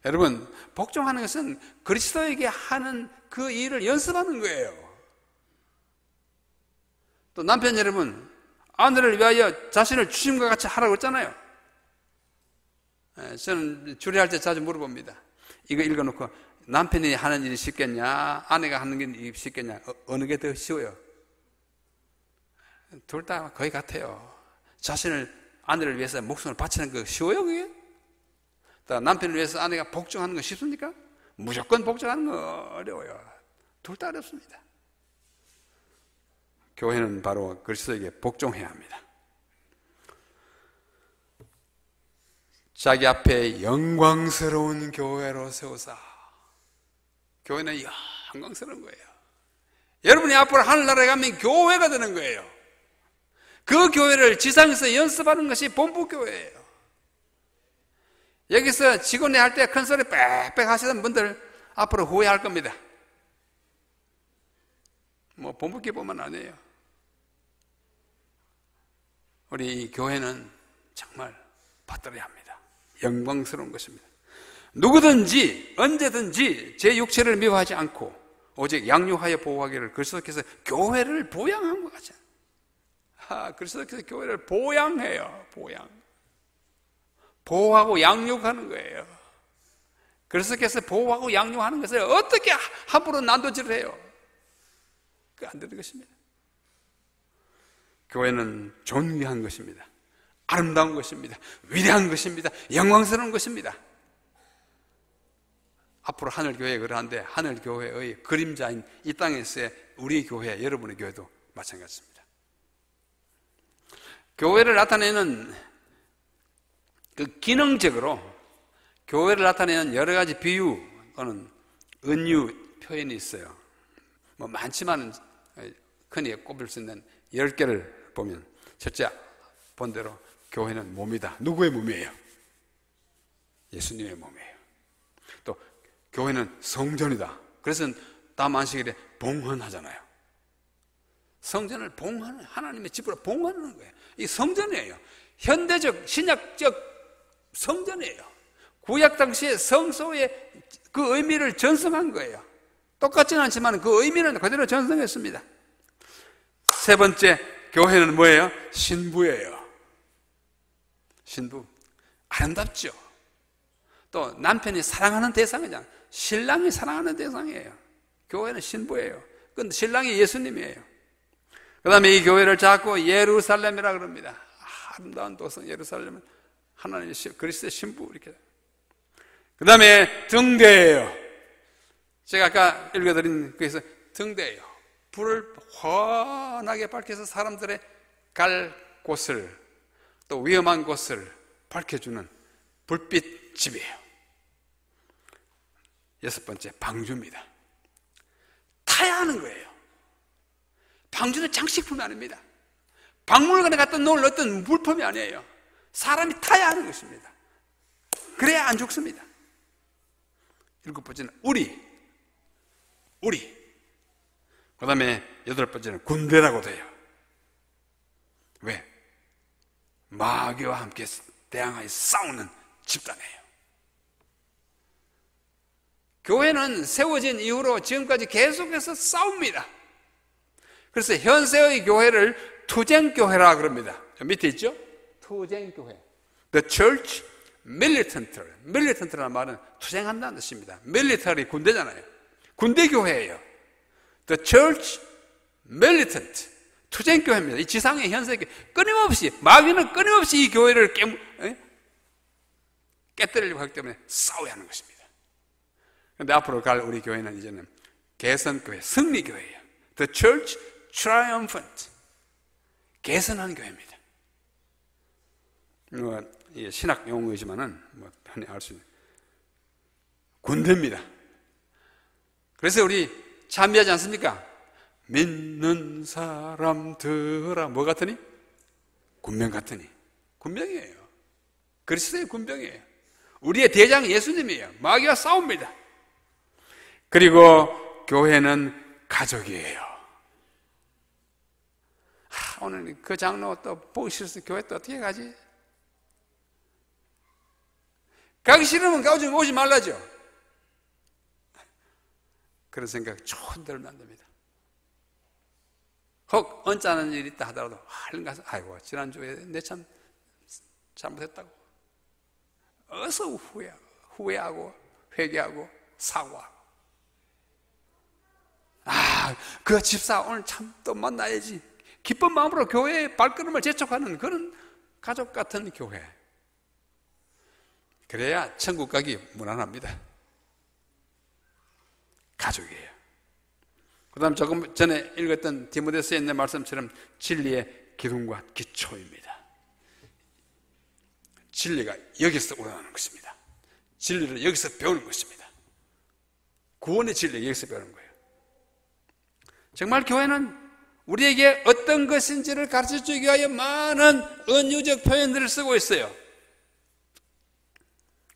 여러분, 복종하는 것은 그리스도에게 하는 그 일을 연습하는 거예요. 또 남편 여러분, 아내를 위하여 자신을 주님과 같이 하라고 했잖아요. 저는 주례할 때 자주 물어봅니다. 이거 읽어놓고 남편이 하는 일이 쉽겠냐, 아내가 하는 일이 쉽겠냐, 어느 게 더 쉬워요? 둘 다 거의 같아요. 자신을, 아내를 위해서 목숨을 바치는 거 쉬워요, 그게? 남편을 위해서 아내가 복종하는 거 쉽습니까? 무조건 복종하는 거 어려워요. 둘 다 어렵습니다. 교회는 바로 그리스도에게 복종해야 합니다. 자기 앞에 영광스러운 교회로 세우사. 교회는 영광스러운 거예요. 여러분이 앞으로 하늘나라에 가면 교회가 되는 거예요. 그 교회를 지상에서 연습하는 것이 본부교회예요. 여기서 직원회 할 때 큰 소리 빽빽 하시던 분들 앞으로 후회할 겁니다. 본부교회뿐만 아니에요. 우리 교회는 정말 받들어야 합니다. 영광스러운 것입니다. 누구든지 언제든지 제 육체를 미워하지 않고 오직 양육하여 보호하기를 그리스도께서 교회를 보양한 것 같아요. 그리스도께서 교회를 보양해요. 보호하고 양육하는 거예요. 그리스도께서 보호하고 양육하는 것을 어떻게 함부로 난도질을 해요? 그게 안 되는 것입니다. 교회는 존귀한 것입니다. 아름다운 것입니다. 위대한 것입니다. 영광스러운 것입니다. 앞으로 하늘교회에 그러한데 하늘교회의 그림자인 이 땅에서의 우리 교회, 여러분의 교회도 마찬가지입니다. 교회를 나타내는 그 기능적으로 교회를 나타내는 여러 가지 비유 또는 은유 표현이 있어요. 많지만 흔히 꼽을 수 있는 10개를 보면, 첫째 본대로 교회는 몸이다. 누구의 몸이에요? 예수님의 몸이에요. 또 교회는 성전이다. 그래서 다음 안식일에 봉헌하잖아요. 성전을 봉헌, 하나님의 집으로 봉헌하는 거예요. 이 성전이에요. 현대적 신약적 성전이에요. 구약 당시의 성소의 그 의미를 전승한 거예요. 똑같지는 않지만 그 의미는 그대로 전승했습니다. 세 번째, 교회는 뭐예요? 신부예요. 신부. 아름답죠. 또 남편이 사랑하는 대상이잖아요. 신랑이 사랑하는 대상이에요. 교회는 신부예요. 근데 신랑이 예수님이에요. 그 다음에 이 교회를 자꾸 예루살렘이라 그럽니다. 아름다운 도성 예루살렘은 하나님의 그리스도의 신부 이렇게. 그 다음에 등대예요. 제가 아까 읽어드린 거에서 등대예요. 불을 환하게 밝혀서 사람들의 갈 곳을 또 위험한 곳을 밝혀주는 불빛 집이에요. 여섯 번째, 방주입니다. 타야 하는 거예요. 황제는 장식품이 아닙니다. 박물관에 갖다 놓을 어떤 물품이 아니에요. 사람이 타야 하는 것입니다. 그래야 안 죽습니다. 7번째는 우리. 그 다음에 8번째는 군대라고 돼요. 왜? 마귀와 함께 대항하여 싸우는 집단이에요. 교회는 세워진 이후로 지금까지 계속해서 싸웁니다. 그래서 현세의 교회를 투쟁교회라 그럽니다. 밑에 있죠? 투쟁교회. The church militant. militant라는 말은 투쟁한다는 뜻입니다. military 군대잖아요. 군대교회예요. The church militant. 투쟁교회입니다. 이 지상의 현세교회. 끊임없이, 마귀는 끊임없이 이 교회를 깨뜨리려고 하기 때문에 싸워야 하는 것입니다. 그런데 앞으로 갈 우리 교회는 이제는 개선교회, 승리교회예요. The church triumphant. 개선한 교회입니다. 신학 용어이지만은 흔히 알 수 있는 군대입니다. 그래서 우리 찬미하지 않습니까? 믿는 사람들아 뭐 같으니? 군병 같으니. 군병이에요. 그리스도의 군병이에요. 우리의 대장 예수님이에요. 마귀와 싸웁니다. 그리고 교회는 가족이에요. 오늘 그 장로 또 보기 싫어서 교회 또 어떻게 가지? 가기 싫으면 오지 말라죠. 그런 생각 좋은 대로 안 됩니다. 혹 언짢은 일이 있다 하더라도 얼른 가서 아이고 지난주에 내 참 잘못했다고 어서 후회하고 회개하고 사과하고 그 집사 오늘 참 또 만나야지 기쁜 마음으로 교회의 발걸음을 재촉하는 그런 가족 같은 교회. 그래야 천국 가기 무난합니다. 가족이에요. 그 다음 조금 전에 읽었던 디모데서에 있는 말씀처럼 진리의 기둥과 기초입니다. 진리가 여기서 우러나는 것입니다. 진리를 여기서 배우는 것입니다. 구원의 진리를 여기서 배우는 거예요. 정말 교회는 우리에게 어떤 것인지를 가르쳐주기 위하여 많은 은유적 표현들을 쓰고 있어요.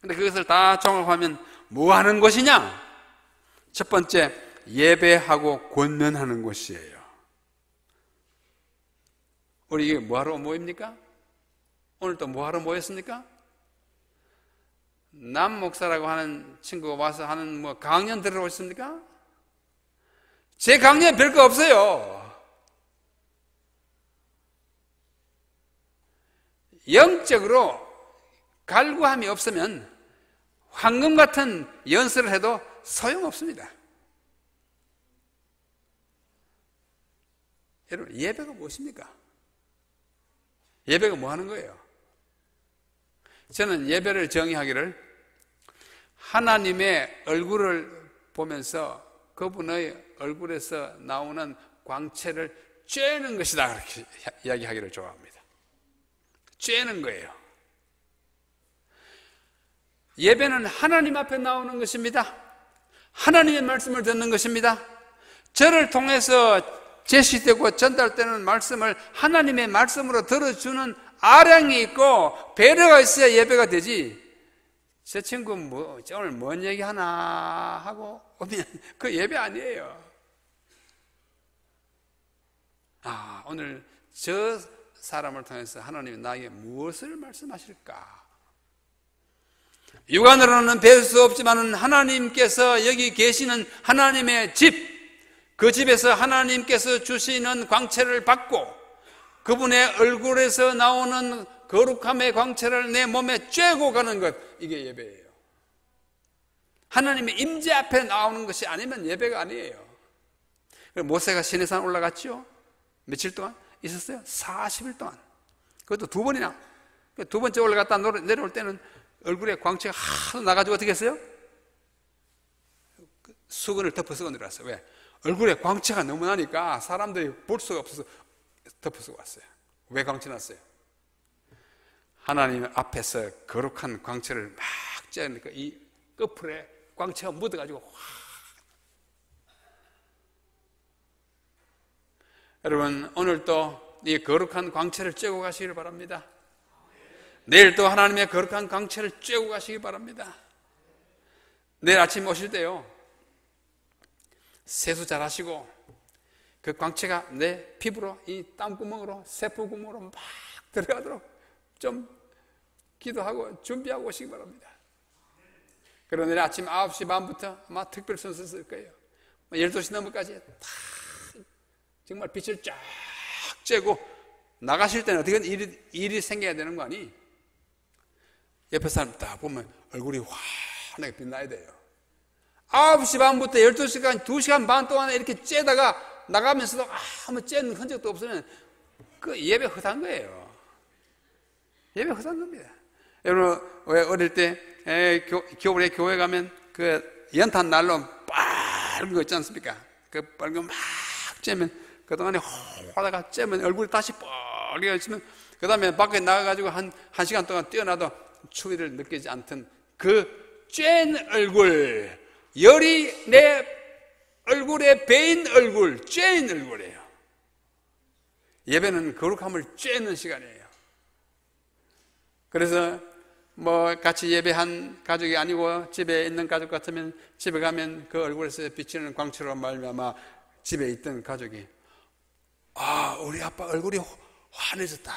그런데 그것을 다 종합하면 뭐 하는 것이냐? 첫 번째, 예배하고 권면하는 것이에요. 우리 이게 뭐하러 모입니까? 오늘 또 뭐하러 모였습니까? 남 목사라고 하는 친구가 와서 하는 강연 들으러 오셨습니까? 제 강연 별거 없어요. 영적으로 갈구함이 없으면 황금 같은 연설을 해도 소용없습니다. 여러분, 예배가 무엇입니까? 예배가 뭐 하는 거예요? 저는 예배를 정의하기를 하나님의 얼굴을 보면서 그분의 얼굴에서 나오는 광채를 쬐는 것이다, 그렇게 이야기하기를 좋아합니다. 쬐는 거예요. 예배는 하나님 앞에 나오는 것입니다. 하나님의 말씀을 듣는 것입니다. 저를 통해서 제시되고 전달되는 말씀을 하나님의 말씀으로 들어주는 아량이 있고 배려가 있어야 예배가 되지. 저 친구 오늘 뭔 얘기 하나 하고 오면 그 예배 아니에요. 오늘 저 사람을 통해서 하나님이 나에게 무엇을 말씀하실까? 육안으로는 배울 수 없지만 하나님께서 여기 계시는 하나님의 집, 그 집에서 하나님께서 주시는 광채를 받고 그분의 얼굴에서 나오는 거룩함의 광채를 내 몸에 쬐고 가는 것, 이게 예배예요. 하나님의 임재 앞에 나오는 것이 아니면 예배가 아니에요. 모세가 시내산 올라갔죠? 며칠 동안 있었어요? 40일 동안. 그것도 2번이나. 두 번째 올라갔다 내려올 때는 얼굴에 광채가 하도 나가지고 어떻게 했어요? 수건을 덮어 쓰고 내려왔어요. 왜? 얼굴에 광채가 너무 나니까 사람들이 볼 수가 없어서 덮어 쓰고 왔어요. 왜 광채 났어요? 하나님 앞에서 거룩한 광채를 막 쬐니까 이 끝풀에 광채가 묻어가지고 확. 여러분, 오늘도 이 거룩한 광채를 쬐고 가시기를 바랍니다. 내일 또 하나님의 거룩한 광채를 쬐고 가시기 바랍니다. 내일 아침 오실 때요, 세수 잘 하시고 그 광채가 내 피부로, 이 땀구멍으로, 세포구멍으로 막 들어가도록 좀 기도하고 준비하고 오시기 바랍니다. 그러나 내일 아침 9시 반부터 아마 특별 선서 쓸 거예요. 12시 넘어까지 다 정말 빛을 쫙 쬐고 나가실 때는 어떻게 일이 생겨야 되는 거 아니? 옆에 사람 딱 보면 얼굴이 환하게 빛나야 돼요. 9시 반부터 12시간, 2시간 반 동안 이렇게 쬐다가 나가면서도 아무 쬐는 흔적도 없으면 그 예배 헛한 거예요. 예배 헛한 겁니다. 여러분, 왜 어릴 때 겨울에 교회 가면 그 연탄 난로 빨간 거 있지 않습니까? 그 빨간 거 막 쬐면 그동안에 하다가 쬐면 얼굴이 다시 빨개지면 그 다음에 밖에 나가가지고 한 시간 동안 뛰어나도 추위를 느끼지 않던 그 쬐는 얼굴, 열이 내 얼굴에 배인 얼굴, 쬐인 얼굴이에요. 예배는 거룩함을 쬐는 시간이에요. 그래서 뭐 같이 예배한 가족이 아니고 집에 있는 가족 같으면 집에 가면 그 얼굴에서 비치는 광채로 말미암아 집에 있던 가족이 우리 아빠 얼굴이 환해졌다.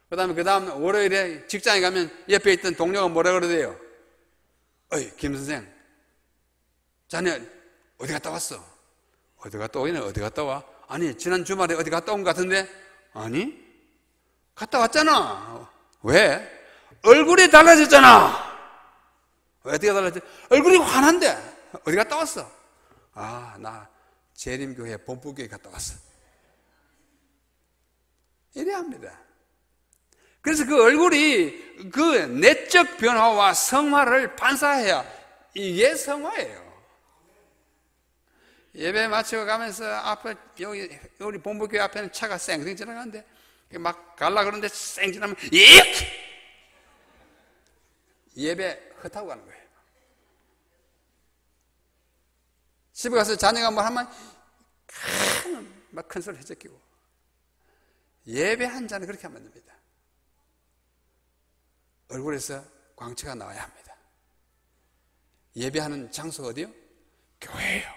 그 다음 월요일에 직장에 가면 옆에 있던 동료가 뭐라 그러대요? 어이, 김 선생, 자네 어디 갔다 왔어? 어디 갔다 오기는 어디 갔다 와? 아니, 지난 주말에 어디 갔다 온 것 같은데? 아니, 갔다 왔잖아. 왜? 얼굴이 달라졌잖아. 왜 어떻게 달라졌지? 얼굴이 환한데 어디 갔다 왔어? 나 재림교회 본부교회 갔다 왔어. 이래야 합니다. 그래서 그 얼굴이 그 내적 변화와 성화를 반사해야 이게 성화예요. 예배 마치고 가면서 앞에 여기 우리 본부교회 앞에는 차가 쌩쌩 지나가는데 막 갈라 그러는데 쌩 지나면 예배 헛하고 가는 거예요. 집에 가서 자녀가 뭘 하면 막 큰 소리 해적이고. 예배 한 자는 그렇게 하면 안 됩니다. 얼굴에서 광채가 나와야 합니다. 예배하는 장소가 어디요? 교회예요.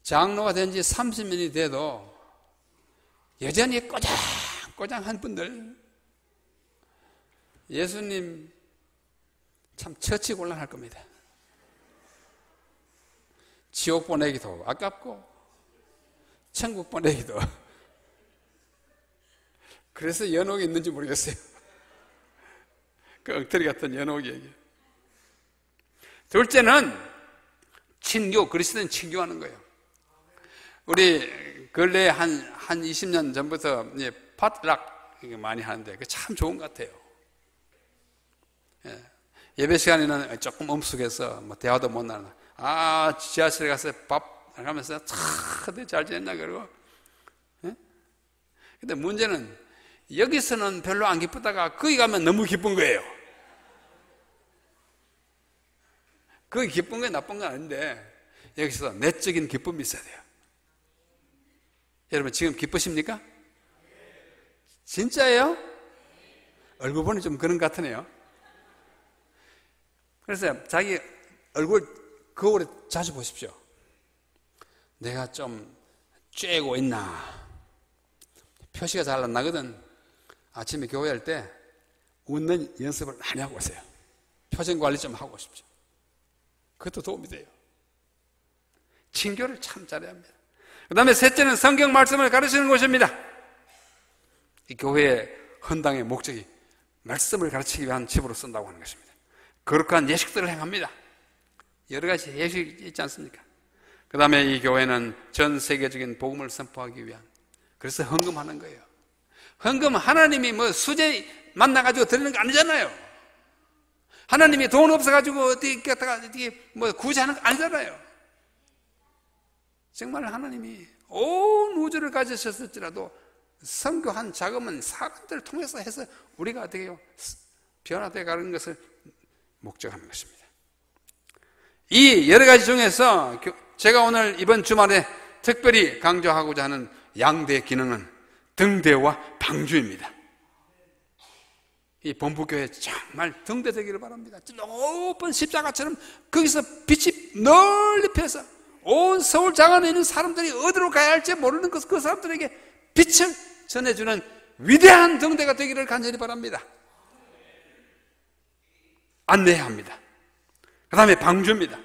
장로가 된 지 30년이 돼도 여전히 꼬장꼬장한 분들, 예수님 참 처치곤란할 겁니다. 지옥 보내기도 아깝고 천국 보내기도. 그래서 연옥이 있는지 모르겠어요. 그 엉터리 같은 연옥이 얘기. 둘째는 친교, 그리스도는 친교하는 거예요. 우리 근래 한 20년 전부터 팟락 많이 하는데 그게 참 좋은 것 같아요. 예배 시간에는 조금 엄숙해서 뭐 대화도 못 나누나. 지하철에 가서 밥 하면서 참 잘 지냈나 그러고. 근데 문제는 여기서는 별로 안 기쁘다가 거기 가면 너무 기쁜 거예요. 거기 기쁜 게 나쁜 건 아닌데 여기서 내적인 기쁨이 있어야 돼요. 여러분 지금 기쁘십니까? 진짜예요? 얼굴 보니 좀 그런 것 같으네요. 그래서 자기 얼굴 거울에 자주 보십시오. 내가 좀 쬐고 있나? 표시가 잘 안 나거든. 아침에 교회 할 때 웃는 연습을 많이 하고 오세요. 표정 관리 좀 하고 오십시오. 그것도 도움이 돼요. 친교를 참 잘해야 합니다. 그 다음에 셋째는 성경 말씀을 가르치는 것입니다. 이 교회의 헌당의 목적이 말씀을 가르치기 위한 집으로 쓴다고 하는 것입니다. 거룩한 예식들을 행합니다. 여러 가지 예식이 있지 않습니까? 그 다음에 이 교회는 전 세계적인 복음을 선포하기 위한, 그래서 헌금하는 거예요. 헌금 하나님이 뭐 수제 만나가지고 드리는 거 아니잖아요. 하나님이 돈 없어가지고 어디 뭐 구제하는 거 아니잖아요. 정말 하나님이 온 우주를 가지셨을지라도 선교한 자금은 사람들을 통해서 해서 우리가 어떻게 해요? 변화되어 가는 것을 목적하는 것입니다. 이 여러 가지 중에서 제가 오늘 이번 주말에 특별히 강조하고자 하는 양대 기능은 등대와 방주입니다. 이 본부교회 정말 등대 되기를 바랍니다. 높은 십자가처럼 거기서 빛이 널리 펴서 온 서울 장안에 있는 사람들이 어디로 가야 할지 모르는 그 사람들에게 빛을 전해주는 위대한 등대가 되기를 간절히 바랍니다. 안내해야 합니다. 그 다음에 방주입니다.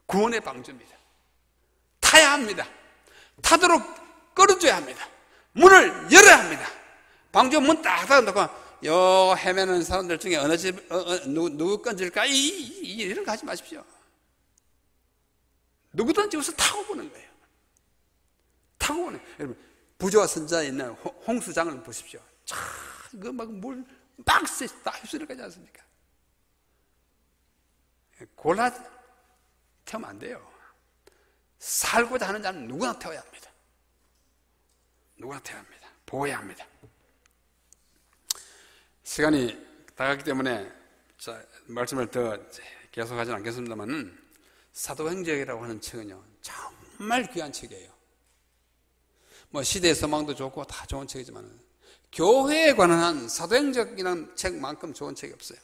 구원의 방주입니다. 타야 합니다. 타도록 끌어줘야 합니다. 문을 열어야 합니다. 방주 문 딱 닫아놓고 요 헤매는 사람들 중에 어느 집 누구 건질까 이런 거 하지 마십시오. 누구든지 우선 타고 보는 거예요. 타고 보는 거예요. 여러분, 부조와 선자에 있는 홍수장을 보십시오. 참, 그 막 물 막 휩쓸려 가지 않습니까? 골라 태우면 안 돼요. 살고자 하는 자는 누구나 태워야 합니다. 누구나 태워야 합니다. 보호해야 합니다. 시간이 다가기 때문에 말씀을 더 계속하지는 않겠습니다만, 사도행전이라고 하는 책은요 정말 귀한 책이에요. 뭐 시대의 소망도 좋고 다 좋은 책이지만 교회에 관한 사도행전이라는 책만큼 좋은 책이 없어요.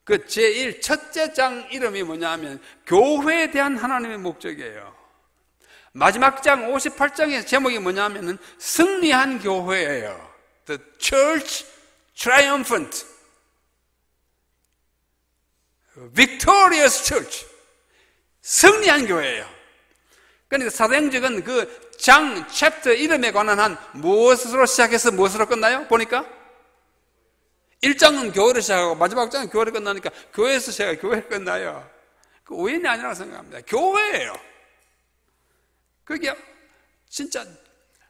그 제1 첫째 장 이름이 뭐냐 하면 교회에 대한 하나님의 목적이에요. 마지막 장 58장의 제목이 뭐냐 하면 승리한 교회예요. The Church Triumphant, Victorious Church, 승리한 교회예요. 그러니까 사도행전은 그 장, 챕터 이름에 관한 한 무엇으로 시작해서 무엇으로 끝나요? 보니까 1장은 교회를 시작하고 마지막 장은 교회를 끝나니까 교회에서 시작해 교회를 끝나요. 그 우연이 아니라고 생각합니다. 교회예요. 그게 진짜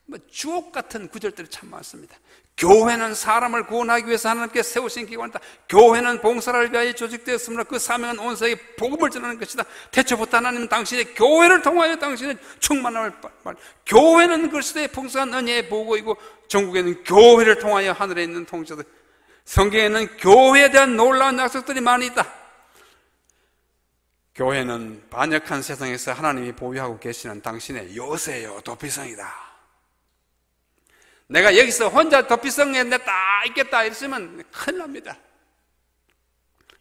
뭐 주옥 같은 구절들이 참 많습니다. 교회는 사람을 구원하기 위해서 하나님께 세우신 기관이다. 교회는 봉사를 위하여 조직되었으므로 그 사명은 온 세계에 복음을 전하는 것이다. 태초부터 하나님은 당신의 교회를 통하여 당신의 충만함을 교회는 그리스도의 풍성한 은혜의 보고이고 전국에는 교회를 통하여 하늘에 있는 통치자들, 성경에는 교회에 대한 놀라운 약속들이 많이 있다. 교회는 반역한 세상에서 하나님이 보유하고 계시는 당신의 요새요 도피성이다. 내가 여기서 혼자 도피성에 딱 있겠다 이랬으면 큰일 납니다.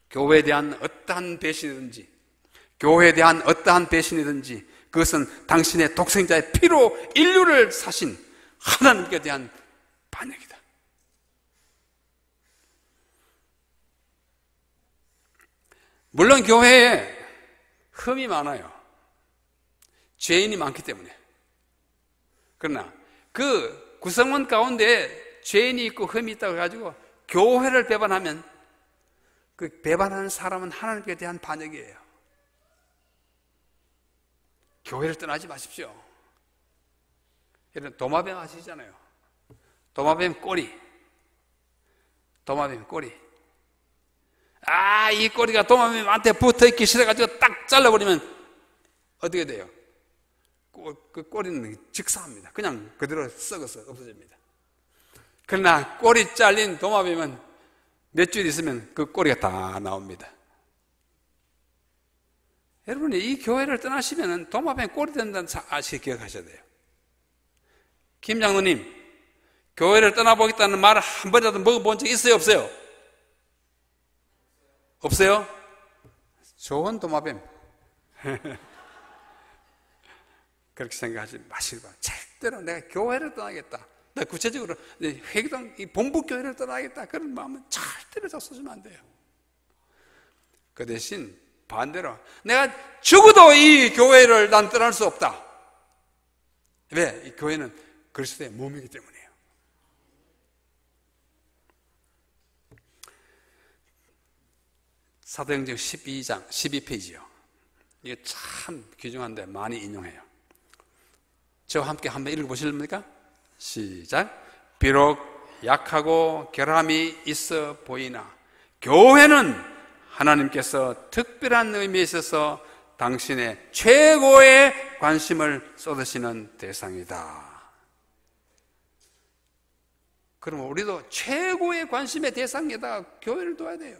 교회에 대한 어떠한 배신이든지, 교회에 대한 어떠한 배신이든지 그것은 당신의 독생자의 피로 인류를 사신 하나님께 대한 반역이다. 물론 교회에 흠이 많아요. 죄인이 많기 때문에. 그러나 그 구성원 가운데 죄인이 있고 흠이 있다고 해가지고 교회를 배반하면 그 배반하는 사람은 하나님께 대한 반역이에요. 교회를 떠나지 마십시오. 이런 도마뱀 아시잖아요. 도마뱀 꼬리. 도마뱀 꼬리. 이 꼬리가 도마뱀한테 붙어있기 싫어가지고 딱 잘라버리면 어떻게 돼요? 그 꼬리는 즉사합니다. 그냥 그대로 썩어서 없어집니다. 그러나 꼬리 잘린 도마뱀은 몇 줄 있으면 그 꼬리가 다 나옵니다. 여러분이 이 교회를 떠나시면 도마뱀 꼬리 된다는 사실 기억하셔야 돼요. 김 장로님, 교회를 떠나보겠다는 말을 한 번이라도 먹어본 적 있어요? 없어요? 없어요? 좋은 도마뱀. 그렇게 생각하지 마시기 바랍니다. 절대로 내가 교회를 떠나겠다, 나 구체적으로 회기동 본부교회를 떠나겠다 그런 마음은 절대로 줬으면 안 돼요. 그 대신 반대로 내가 죽어도 이 교회를 난 떠날 수 없다. 왜? 이 교회는 그리스도의 몸이기 때문이에요. 사도행전 12장 12페이지요. 이게 참 귀중한데 많이 인용해요. 저와 함께 한번 읽어보실랍니까? 시작. 비록 약하고 결함이 있어 보이나 교회는 하나님께서 특별한 의미에 있어서 당신의 최고의 관심을 쏟으시는 대상이다. 그럼 우리도 최고의 관심의 대상에다가 교회를 둬야 돼요.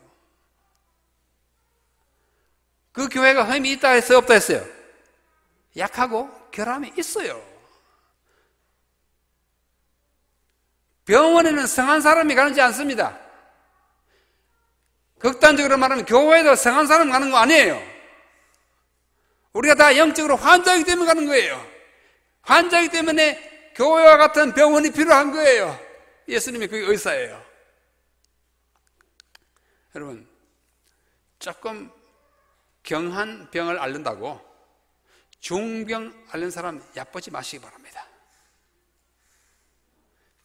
그 교회가 흠이 있다 했어요? 없다 했어요? 약하고 결함이 있어요. 병원에는 성한 사람이 가는지 않습니다. 극단적으로 말하면 교회도 성한 사람 가는 거 아니에요. 우리가 다 영적으로 환자이기 때문에 가는 거예요. 환자이기 때문에 교회와 같은 병원이 필요한 거예요. 예수님이 그게 의사예요. 여러분, 조금 경한 병을 앓는다고 중병 앓는 사람 얕보지 마시기 바랍니다.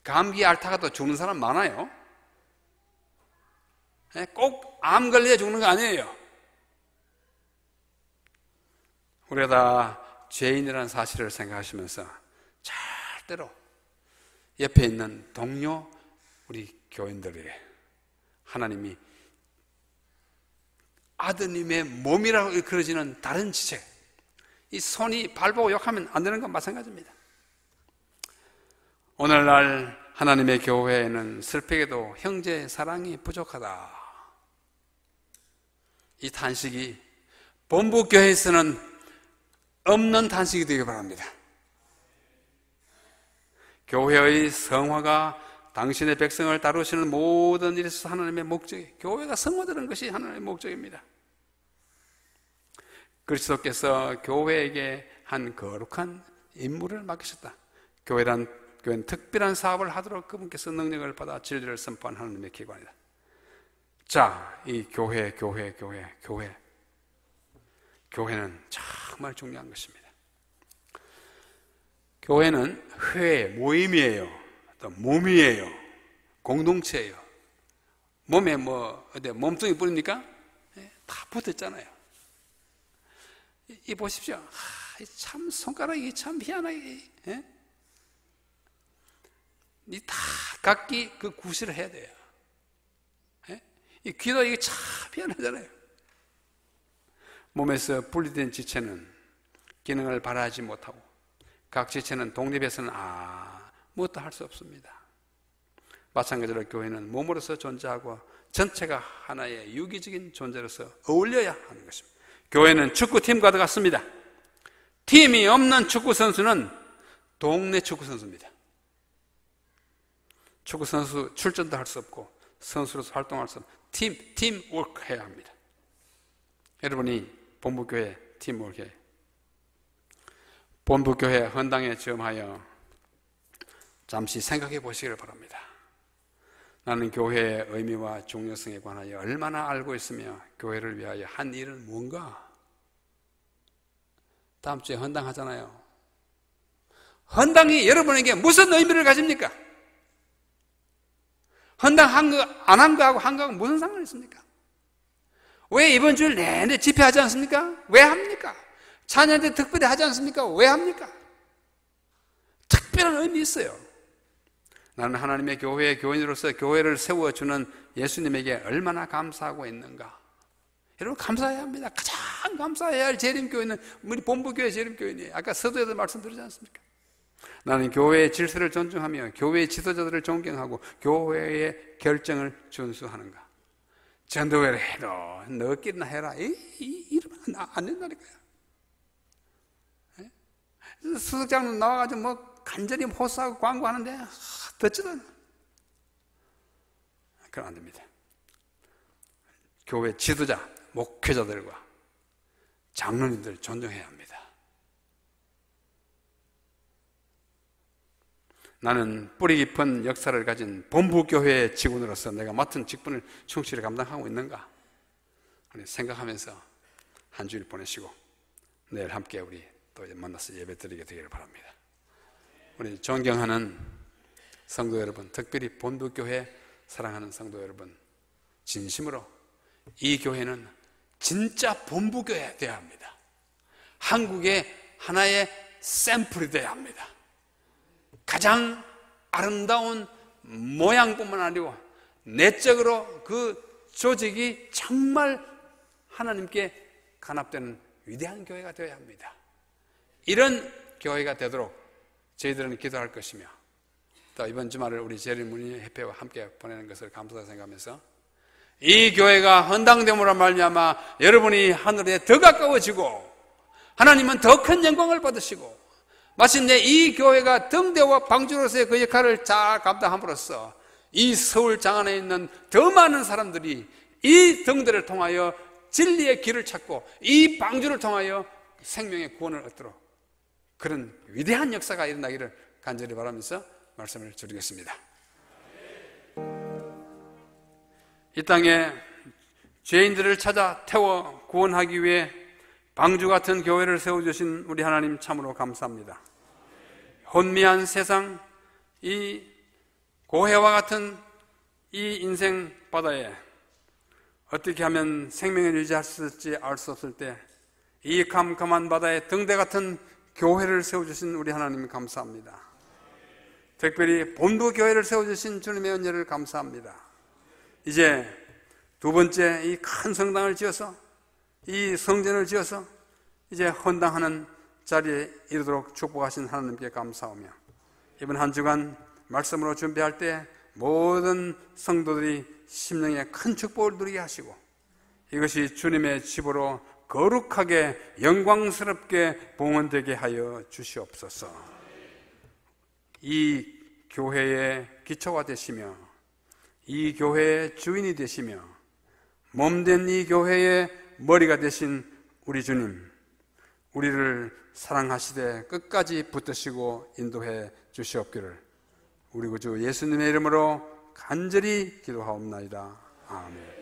감기 앓다가도 죽는 사람 많아요. 꼭 암 걸려야 죽는 거 아니에요. 우리가 다 죄인이라는 사실을 생각하시면서 절대로 옆에 있는 동료 우리 교인들에게 하나님이 아드님의 몸이라고 일컬어지는 다른 지체, 이 손이 발보고 욕하면 안 되는 건 마찬가지입니다. 오늘날 하나님의 교회에는 슬프게도 형제 사랑이 부족하다. 이 탄식이 본부교회에서는 없는 탄식이 되기 바랍니다. 교회의 성화가 당신의 백성을 다루시는 모든 일에서 하나님의 목적이, 교회가 성화되는 것이 하나님의 목적입니다. 그리스도께서 교회에게 한 거룩한 임무를 맡기셨다. 교회는 특별한 사업을 하도록 그분께서 능력을 받아 진리를 선포한 하나님의 기관이다. 자, 이 교회는 정말 중요한 것입니다. 교회는 회의, 모임이에요. 또 몸이에요. 공동체예요. 몸에 어디 몸뚱이 뿌립니까? 다 붙었잖아요. 이 보십시오. 참 손가락이 참 희한하게, 이 다 각기 그 구실을 해야 돼요. 이 귀도 이게 참 희한하잖아요. 몸에서 분리된 지체는 기능을 발휘하지 못하고 각 지체는 독립해서는 무엇도 할 수 없습니다. 마찬가지로 교회는 몸으로서 존재하고 전체가 하나의 유기적인 존재로서 어울려야 하는 것입니다. 교회는 축구팀과도 같습니다. 팀이 없는 축구선수는 동네 축구선수입니다. 축구선수 출전도 할 수 없고 선수로서 활동할 수 없고 팀워크 해야 합니다. 여러분이 본부교회 팀워크에 본부교회 헌당에 점하여 잠시 생각해 보시기를 바랍니다. 나는 교회의 의미와 중요성에 관하여 얼마나 알고 있으며 교회를 위하여 한 일은 뭔가? 다음 주에 헌당하잖아요. 헌당이 여러분에게 무슨 의미를 가집니까? 헌당한 거, 안 한 거하고 한 거하고 무슨 상관이 있습니까? 왜 이번 주일 내내 집회하지 않습니까? 왜 합니까? 찬양 때 특별히 하지 않습니까? 왜 합니까? 특별한 의미 있어요. 나는 하나님의 교회의 교인으로서 교회를 세워주는 예수님에게 얼마나 감사하고 있는가. 여러분 감사해야 합니다. 가장 감사해야 할 재림교회는 우리 본부교회 재림교회이에요. 아까 서두에도 말씀드리지 않습니까? 나는 교회의 질서를 존중하며 교회의 지도자들을 존경하고 교회의 결정을 준수하는가. 전도회를 해도 너끼리나 해라. 이러면 안 된다니까요. 수석장로 나와가지고 간절히 호소하고 광고하는데 듣지도 않아. 그건 안 됩니다. 교회 지도자, 목회자들과 장로님들 존중해야 합니다. 나는 뿌리 깊은 역사를 가진 본부교회의 직원으로서 내가 맡은 직분을 충실히 감당하고 있는가 생각하면서 한 주일 보내시고 내일 함께 우리 또 만나서 예배 드리게 되기를 바랍니다. 우리 존경하는 성도 여러분, 특별히 본부교회 사랑하는 성도 여러분, 진심으로 이 교회는 진짜 본부교회가 되어야 합니다. 한국의 하나의 샘플이 되어야 합니다. 가장 아름다운 모양뿐만 아니고 내적으로 그 조직이 정말 하나님께 간합되는 위대한 교회가 되어야 합니다. 이런 교회가 되도록 저희들은 기도할 것이며 또 이번 주말을 우리 재림문의협회와 함께 보내는 것을 감사하게 생각하면서 이 교회가 헌당됨으로 말미암아 여러분이 하늘에 더 가까워지고 하나님은 더 큰 영광을 받으시고 마침내 이 교회가 등대와 방주로서의 그 역할을 잘 감당함으로써 이 서울 장안에 있는 더 많은 사람들이 이 등대를 통하여 진리의 길을 찾고 이 방주를 통하여 생명의 구원을 얻도록 그런 위대한 역사가 일어나기를 간절히 바라면서 말씀을 드리겠습니다. 이 땅에 죄인들을 찾아 태워 구원하기 위해 방주 같은 교회를 세워주신 우리 하나님 참으로 감사합니다. 혼미한 세상, 이 고해와 같은 이 인생 바다에 어떻게 하면 생명을 유지할 수 있을지 알 수 없을 때 이 캄캄한 바다에 등대 같은 교회를 세워주신 우리 하나님 감사합니다. 특별히 본부 교회를 세워주신 주님의 은혜를 감사합니다. 이제 두 번째 이 큰 성당을 지어서 이 성전을 지어서 이제 헌당하는 자리에 이르도록 축복하신 하나님께 감사하며 이번 한 주간 말씀으로 준비할 때 모든 성도들이 심령에 큰 축복을 누리게 하시고 이것이 주님의 집으로 거룩하게 영광스럽게 봉헌되게 하여 주시옵소서. 이 교회의 기초가 되시며 이 교회의 주인이 되시며 몸된 이 교회의 머리가 되신 우리 주님, 우리를 사랑하시되 끝까지 붙드시고 인도해 주시옵기를 우리 구주 예수님의 이름으로 간절히 기도하옵나이다. 아멘.